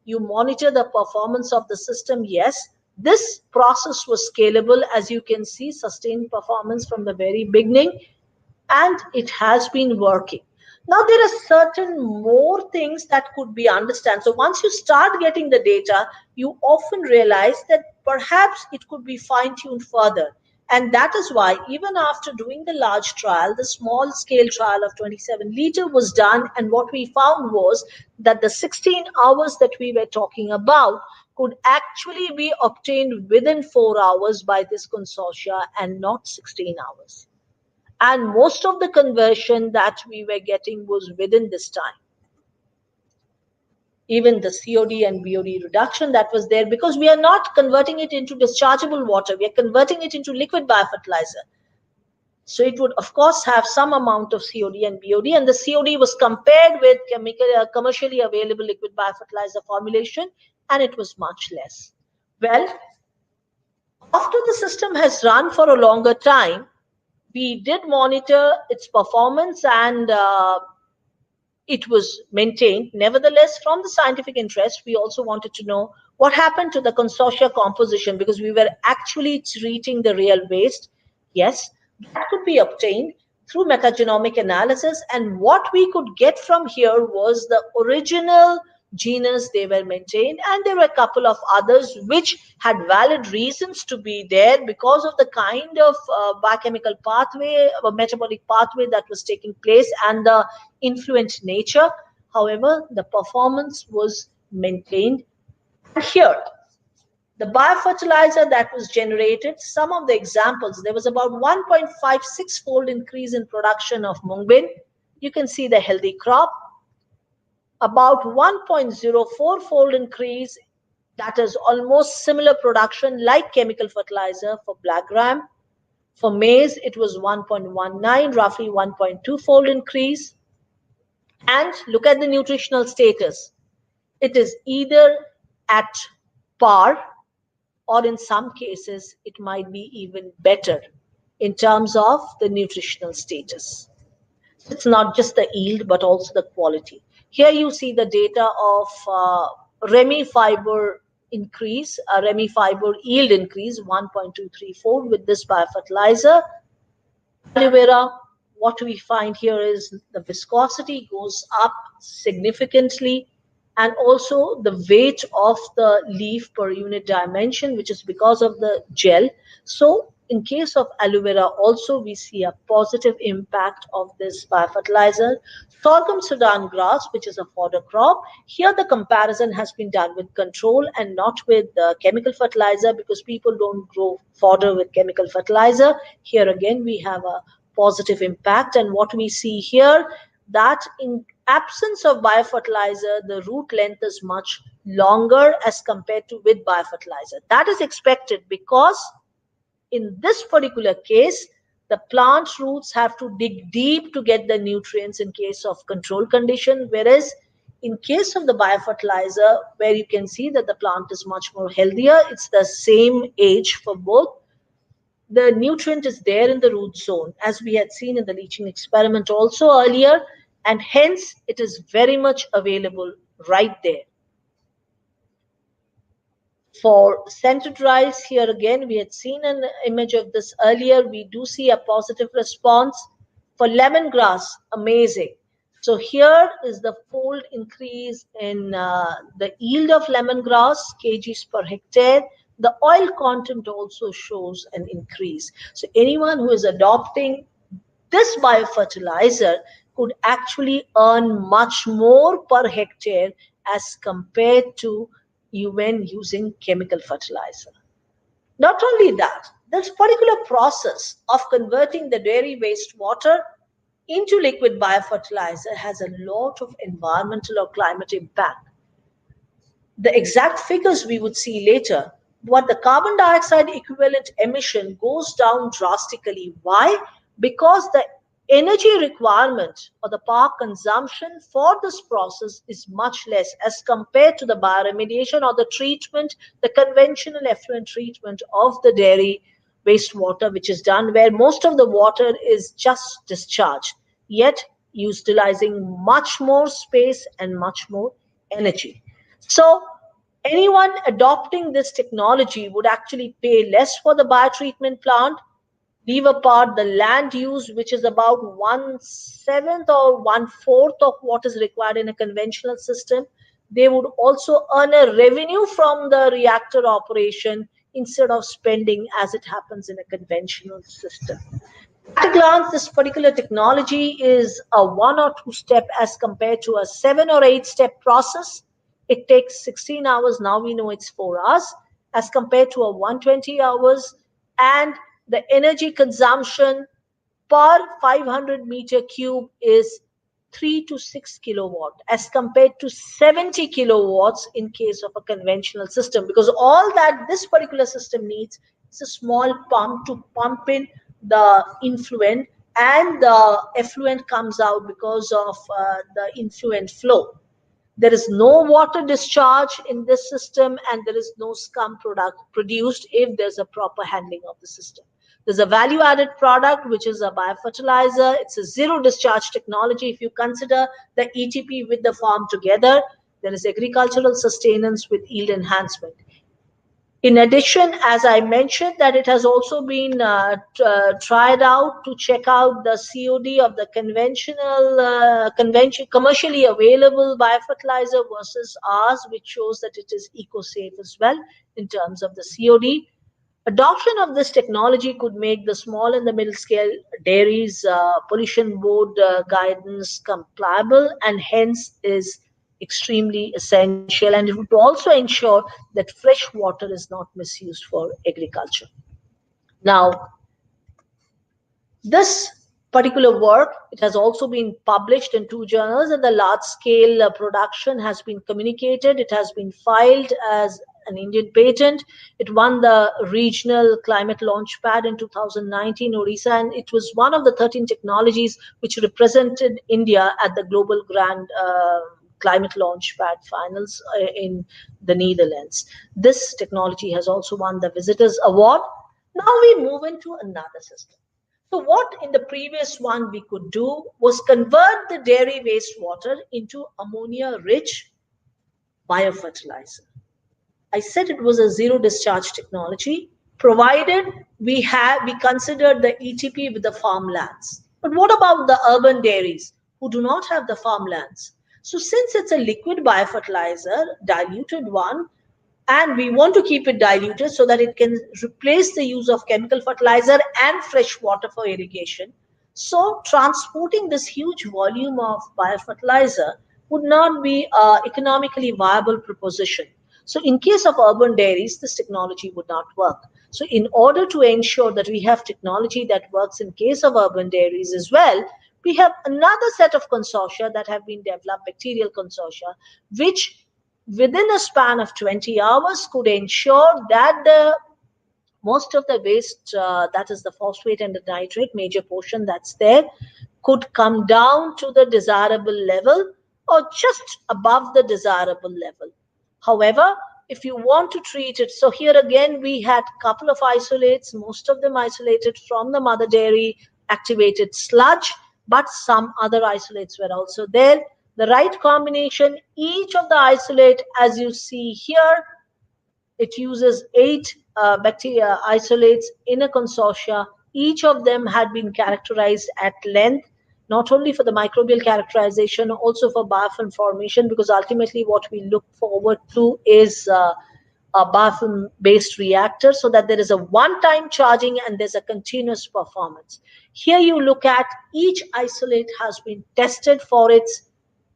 B: you monitor the performance of the system. Yes, this process was scalable, as you can see, sustained performance from the very beginning, and it has been working. Now there are certain more things that could be understood. So once you start getting the data, you often realize that perhaps it could be fine-tuned further. And that is why even after doing the large trial, the small scale trial of 27 liter was done, and what we found was that the 16 hours that we were talking about could actually be obtained within 4 hours by this consortia and not 16 hours. And most of the conversion that we were getting was within this time. Even the COD and BOD reduction that was there, because we are not converting it into dischargeable water, we are converting it into liquid biofertilizer. So it would, of course, have some amount of COD and BOD, and the COD was compared with commercially available liquid biofertilizer formulation, and it was much less. Well, after the system has run for a longer time, we did monitor its performance, and it was maintained. Nevertheless, from the scientific interest, we also wanted to know what happened to the consortia composition, because we were actually treating the real waste. Yes, that could be obtained through metagenomic analysis, and what we could get from here was the original genus they were maintained, and there were a couple of others which had valid reasons to be there because of the kind of biochemical pathway or metabolic pathway that was taking place and the influent nature. However, the performance was maintained. And here, the biofertilizer that was generated, some of the examples, there was about 1.56 fold increase in production of mung bean. You can see the healthy crop. About 1.04 fold increase, that is almost similar production like chemical fertilizer for black gram. For maize, it was 1.19, roughly 1.2 fold increase. And look at the nutritional status. It is either at par, or in some cases, it might be even better in terms of the nutritional status. It's not just the yield, but also the quality. Here you see the data of Ramie fiber increase, Ramie fiber yield increase 1.234 with this biofertilizer. Aloe vera, what we find here is the viscosity goes up significantly, and also the weight of the leaf per unit dimension, which is because of the gel. So in case of aloe vera also, we see a positive impact of this biofertilizer. Sorghum Sudan grass, which is a fodder crop, here the comparison has been done with control and not with chemical fertilizer, because people don't grow fodder with chemical fertilizer. Here again, we have a positive impact. And what we see here, that in absence of biofertilizer, the root length is much longer as compared to with biofertilizer. That is expected because in this particular case, the plant roots have to dig deep to get the nutrients in case of control condition, whereas in case of the biofertilizer, where you can see that the plant is much more healthier, it's the same age for both. The nutrient is there in the root zone, as we had seen in the leaching experiment also earlier, and hence it is very much available right there. For scented rice, here again, we had seen an image of this earlier. We do see a positive response. For lemongrass, amazing. So here is the fold increase in the yield of lemongrass, kgs per hectare. The oil content also shows an increase. So anyone who is adopting this biofertilizer could actually earn much more per hectare as compared to you when using chemical fertilizer. Not only that, this particular process of converting the dairy wastewater into liquid biofertilizer has a lot of environmental or climate impact. The exact figures we would see later, but the carbon dioxide equivalent emission goes down drastically. Why? Because the energy requirement or the power consumption for this process is much less as compared to the bioremediation or the treatment, the conventional effluent treatment of the dairy wastewater, which is done where most of the water is just discharged. yet utilizing much more space and much more energy. So anyone adopting this technology would actually pay less for the biotreatment plant, leave apart the land use, which is about 1/7 or 1/4 of what is required in a conventional system. They would also earn a revenue from the reactor operation instead of spending as it happens in a conventional system. At a glance, this particular technology is a 1 or 2 step as compared to a 7 or 8 step process. It takes 16 hours. Now we know it's 4 hours as compared to a 120 hours. And the energy consumption per 500 meter cube is 3 to 6 kilowatt as compared to 70 kilowatts in case of a conventional system, because all that this particular system needs is a small pump to pump in the influent, and the effluent comes out because of the influent flow. There is no water discharge in this system, and there is no scum product produced if there's a proper handling of the system. There's a value added product, which is a biofertilizer. It's a zero discharge technology. If you consider the ETP with the farm together, there is agricultural sustenance with yield enhancement. In addition, as I mentioned, that it has also been tried out to check out the COD of the commercially available biofertilizer versus ours, which shows that it is eco-safe as well in terms of the COD. Adoption of this technology could make the small and the middle scale dairies pollution board guidance compliable, and hence is extremely essential, and it would also ensure that fresh water is not misused for agriculture. Now, this particular work, it has also been published in 2 journals, and the large scale production has been communicated. It has been filed as an Indian patent. It won the regional climate launchpad in 2019 Odisha, and it was one of the 13 technologies which represented India at the global grand climate launchpad finals in the Netherlands. This technology has also won the visitors award. Now we move into another system. So what in the previous one we could do was convert the dairy wastewater into ammonia-rich biofertilizer. I said it was a zero discharge technology, provided we considered the ETP with the farmlands. But what about the urban dairies who do not have the farmlands? So since it's a liquid biofertilizer, diluted one, and we want to keep it diluted so that it can replace the use of chemical fertilizer and fresh water for irrigation. So transporting this huge volume of biofertilizer would not be an economically viable proposition. So in case of urban dairies, this technology would not work. So in order to ensure that we have technology that works in case of urban dairies as well, we have another set of consortia that have been developed, bacterial consortia, which within a span of 20 hours could ensure that the most of the waste, that is the phosphate and the nitrate, major portion that's there, could come down to the desirable level or just above the desirable level. However, if you want to treat it, so here again we had a couple of isolates, most of them isolated from the mother dairy activated sludge, but some other isolates were also there. The right combination, each of the isolate, as you see here, it uses 8 bacteria isolates in a consortia. Each of them had been characterized at length, not only for the microbial characterization, also for biofilm formation, because ultimately what we look forward to is a biofilm-based reactor, so that there is a one-time charging and there's a continuous performance. Here you look at each isolate has been tested for its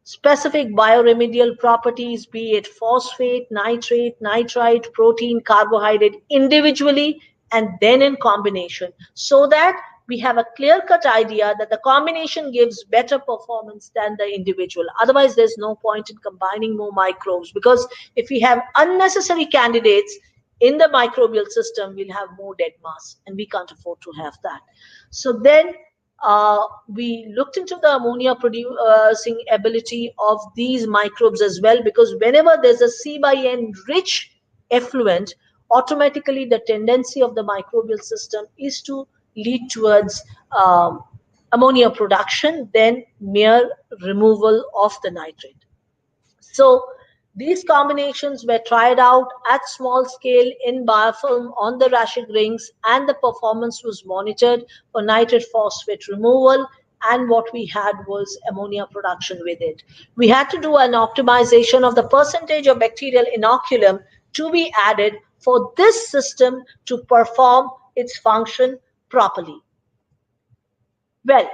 B: specific bioremedial properties, be it phosphate, nitrate, nitrite, protein, carbohydrate, individually and then in combination, so that we have a clear-cut idea that the combination gives better performance than the individual. Otherwise, there's no point in combining more microbes, because if we have unnecessary candidates in the microbial system, we'll have more dead mass, and we can't afford to have that. So then we looked into the ammonia producing ability of these microbes as well, because whenever there's a C by N rich effluent, automatically the tendency of the microbial system is to lead towards ammonia production than mere removal of the nitrate. So these combinations were tried out at small scale in biofilm on the Rashid rings, and the performance was monitored for nitrate phosphate removal. And what we had was ammonia production with it. We had to do an optimization of the percentage of bacterial inoculum to be added for this system to perform its function properly. Well,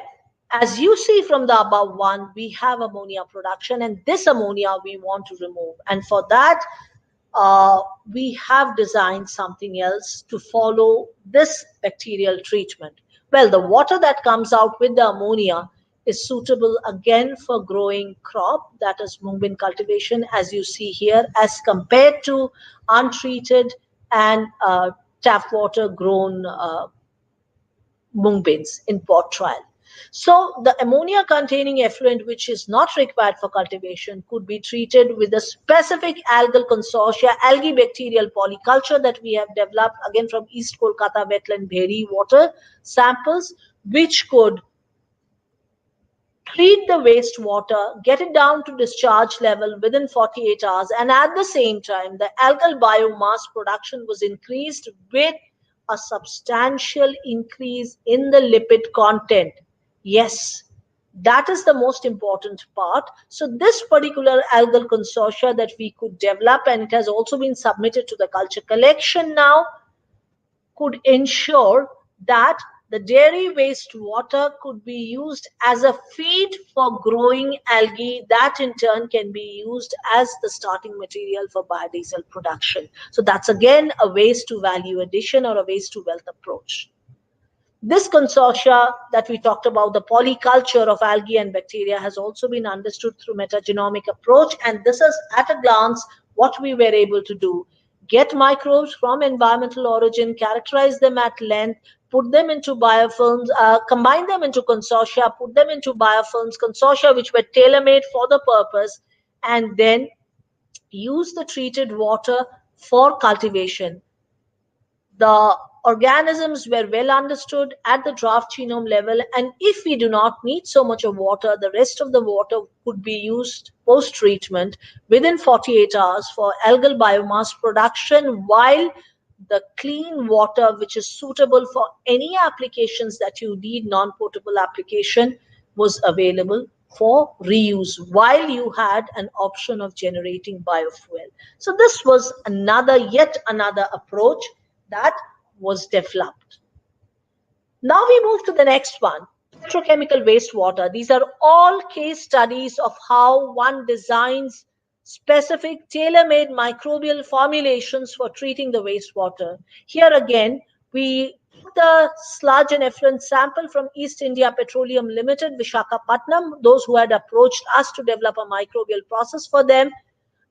B: as you see from the above one, we have ammonia production, and this ammonia we want to remove. And for that, we have designed something else to follow this bacterial treatment. Well, the water that comes out with the ammonia is suitable again for growing crop, that is mung bean cultivation, as you see here, as compared to untreated and tap water grown mung beans in pot trial. So the ammonia containing effluent which is not required for cultivation could be treated with a specific algal consortia, algae bacterial polyculture that we have developed again from East Kolkata wetland Bheri water samples, which could treat the wastewater, get it down to discharge level within 48 hours, and at the same time, the algal biomass production was increased with a substantial increase in the lipid content. Yes, that is the most important part. So, this particular algal consortia that we could develop, and it has also been submitted to the culture collection now, could ensure that the dairy wastewater could be used as a feed for growing algae that in turn can be used as the starting material for biodiesel production. So that's again a waste to value addition or a waste to wealth approach. This consortia that we talked about, the polyculture of algae and bacteria, has also been understood through metagenomic approach, and this is at a glance what we were able to do. Get microbes from environmental origin, characterize them at length, put them into biofilms, combine them into consortia, put them into biofilms, consortia which were tailor-made for the purpose, and then use the treated water for cultivation. The organisms were well understood at the draft genome level, and if we do not need so much of water, the rest of the water could be used post treatment within 48 hours for algal biomass production, while the clean water which is suitable for any applications that you need, non-potable application, was available for reuse, while you had an option of generating biofuel. So this was yet another approach that was developed. Now we move to the next one, petrochemical wastewater. These are all case studies of how one designs specific tailor-made microbial formulations for treating the wastewater. Here again, we took the sludge and effluent sample from East India Petroleum Limited, Vishakhapatnam, those who had approached us to develop a microbial process for them.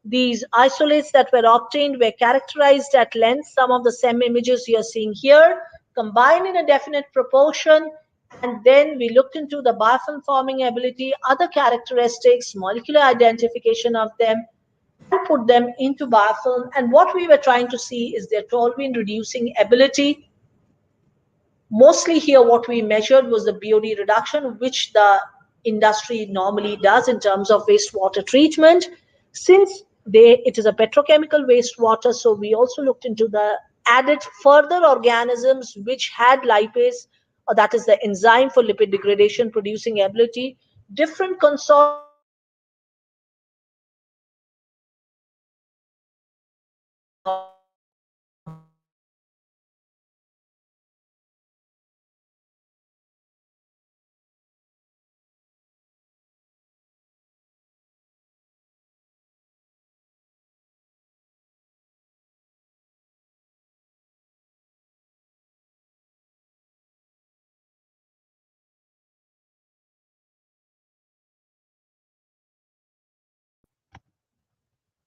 B: These isolates that were obtained were characterized at length. Some of the SEM images you're seeing here, combined in a definite proportion, and then we looked into the biofilm forming ability, other characteristics, molecular identification of them, and put them into biofilm. And what we were trying to see is their toluene reducing ability. Mostly here what we measured was the BOD reduction, which the industry normally does in terms of wastewater treatment. Since it is a petrochemical wastewater, so we also looked into the added further organisms which had lipase, or that is the enzyme for lipid degradation producing ability, different consortia of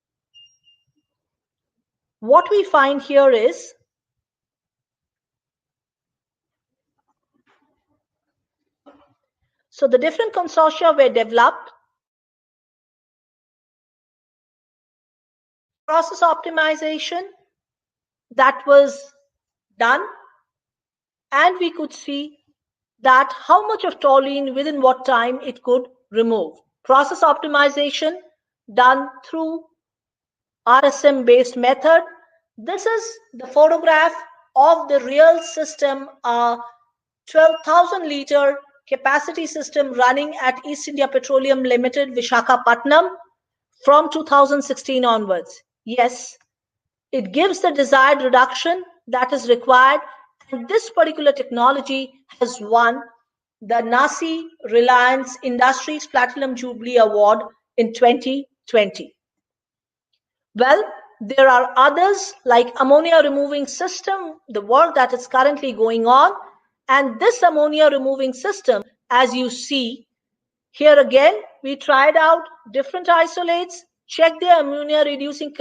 B: organisms which what we find here is so the different consortia were developed, process optimization that was done, and we could see that how much of toluene within what time it could remove. Process optimization done through RSM based method. This is the photograph of the real system, a 12,000 liter capacity system running at East India Petroleum Limited, Vishakhapatnam from 2016 onwards. Yes, it gives the desired reduction that is required, and this particular technology has won the NASI Reliance Industries Platinum Jubilee Award in 2020. Well, there are others like ammonia removing system, the work that is currently going on. And this ammonia removing system, as you see here again, we tried out different isolates, checked their ammonia reducing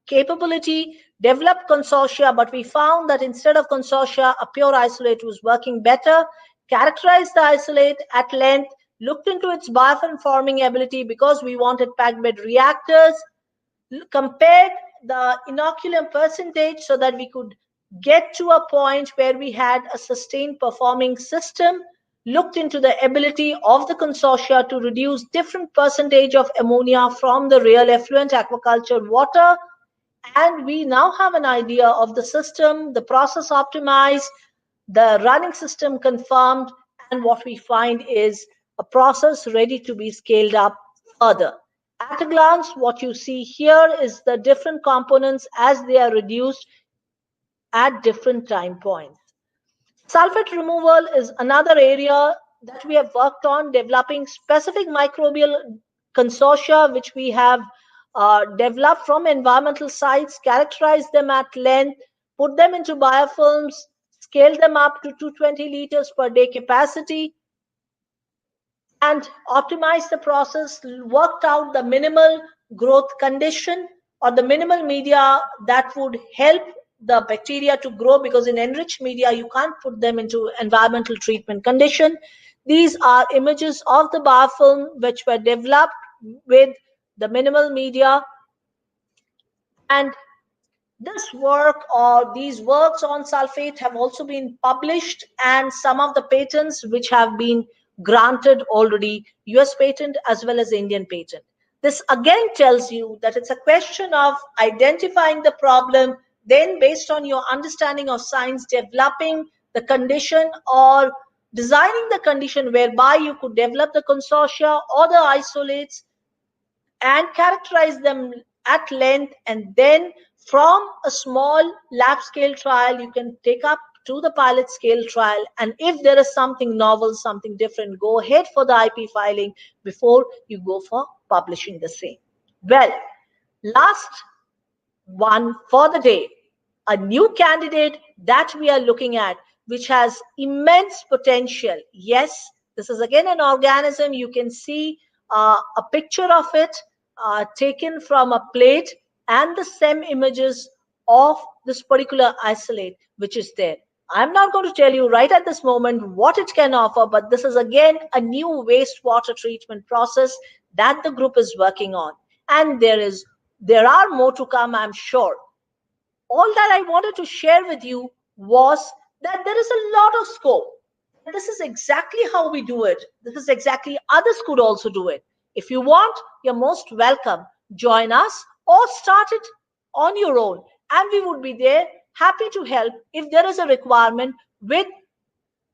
B: capability, developed consortia, but we found that instead of consortia, a pure isolate was working better, characterized the isolate at length, looked into its biofilm forming ability because we wanted packed bed reactors, compared the inoculum percentage so that we could get to a point where we had a sustained performing system, looked into the ability of the consortia to reduce different percentage of ammonia from the real effluent aquaculture water, and we now have an idea of the system, the process optimized, the running system confirmed, and what we find is a process ready to be scaled up further. At a glance, what you see here is the different components as they are reduced at different time points. Sulfate removal is another area that we have worked on, developing specific microbial consortia, which we have developed from environmental sites, characterized them at length, put them into biofilms, scaled them up to 220 liters per day capacity, and optimized the process, worked out the minimal growth condition or the minimal media that would help the bacteria to grow, because in enriched media you can't put them into environmental treatment condition. These are images of the biofilm which were developed with the minimal media, and this work or these works on sulfate have also been published, and some of the patents which have been granted already, US patent as well as Indian patent. This again tells you that it's a question of identifying the problem, then based on your understanding of science, developing the condition or designing the condition whereby you could develop the consortia or the isolates and characterize them at length, and then from a small lab scale trial you can take up to the pilot scale trial, and if there is something novel, something different, go ahead for the IP filing before you go for publishing the same. Well, last one for the day, a new candidate that we are looking at, which has immense potential. Yes, this is again an organism. You can see a picture of it taken from a plate and the same images of this particular isolate which is there. I'm not going to tell you right at this moment what it can offer, but this is again a new wastewater treatment process that the group is working on, and there are more to come, I'm sure. All that I wanted to share with you was that there is a lot of scope. This is exactly how we do it. This is exactly others could also do it. If you want, you're most welcome. Join us or start it on your own, and we would be there happy to help if there is a requirement with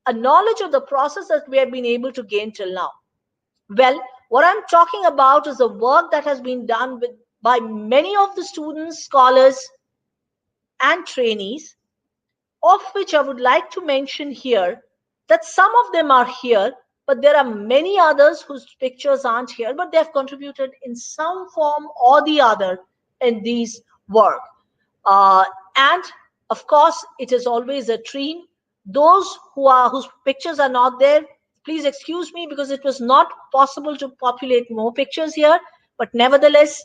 B: a knowledge of the process that we have been able to gain till now. Well, what I'm talking about is the work that has been done by many of the students, scholars, and trainees, of which I would like to mention here that some of them are here, but there are many others whose pictures aren't here, but they have contributed in some form or the other in these work. And of course, it is always a dream. Those whose pictures are not there, please excuse me because it was not possible to populate more pictures here, but nevertheless,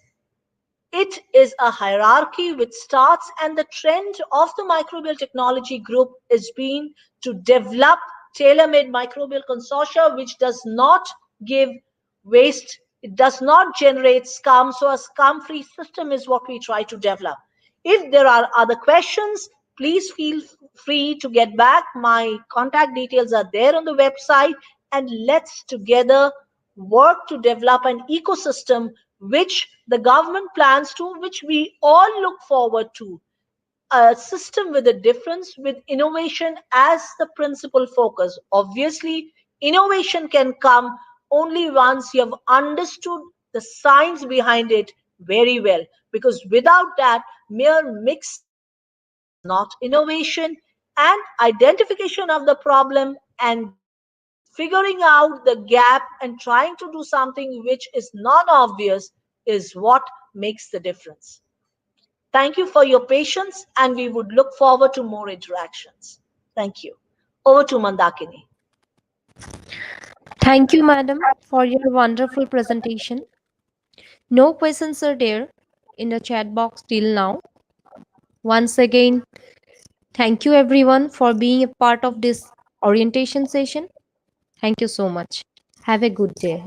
B: it is a hierarchy which starts, and the trend of the microbial technology group is being to develop tailor-made microbial consortia which does not give waste, it does not generate scum. So a scum-free system is what we try to develop. If there are other questions, please feel free to get back. My contact details are there on the website, and let's together work to develop an ecosystem which the government plans to, which we all look forward to. A system with a difference, with innovation as the principal focus. Obviously, innovation can come only once you have understood the science behind it very well, because without that, mere mixing is not innovation, and identification of the problem and then figuring out the gap and trying to do something which is non obvious is what makes the difference. Thank you for your patience, and we would look forward to more interactions. Thank you. Over to Mandakini.
A: Thank you, madam, for your wonderful presentation. No questions are there in the chat box till now. Once again, thank you everyone for being a part of this orientation session. Thank you so much. Have a good day.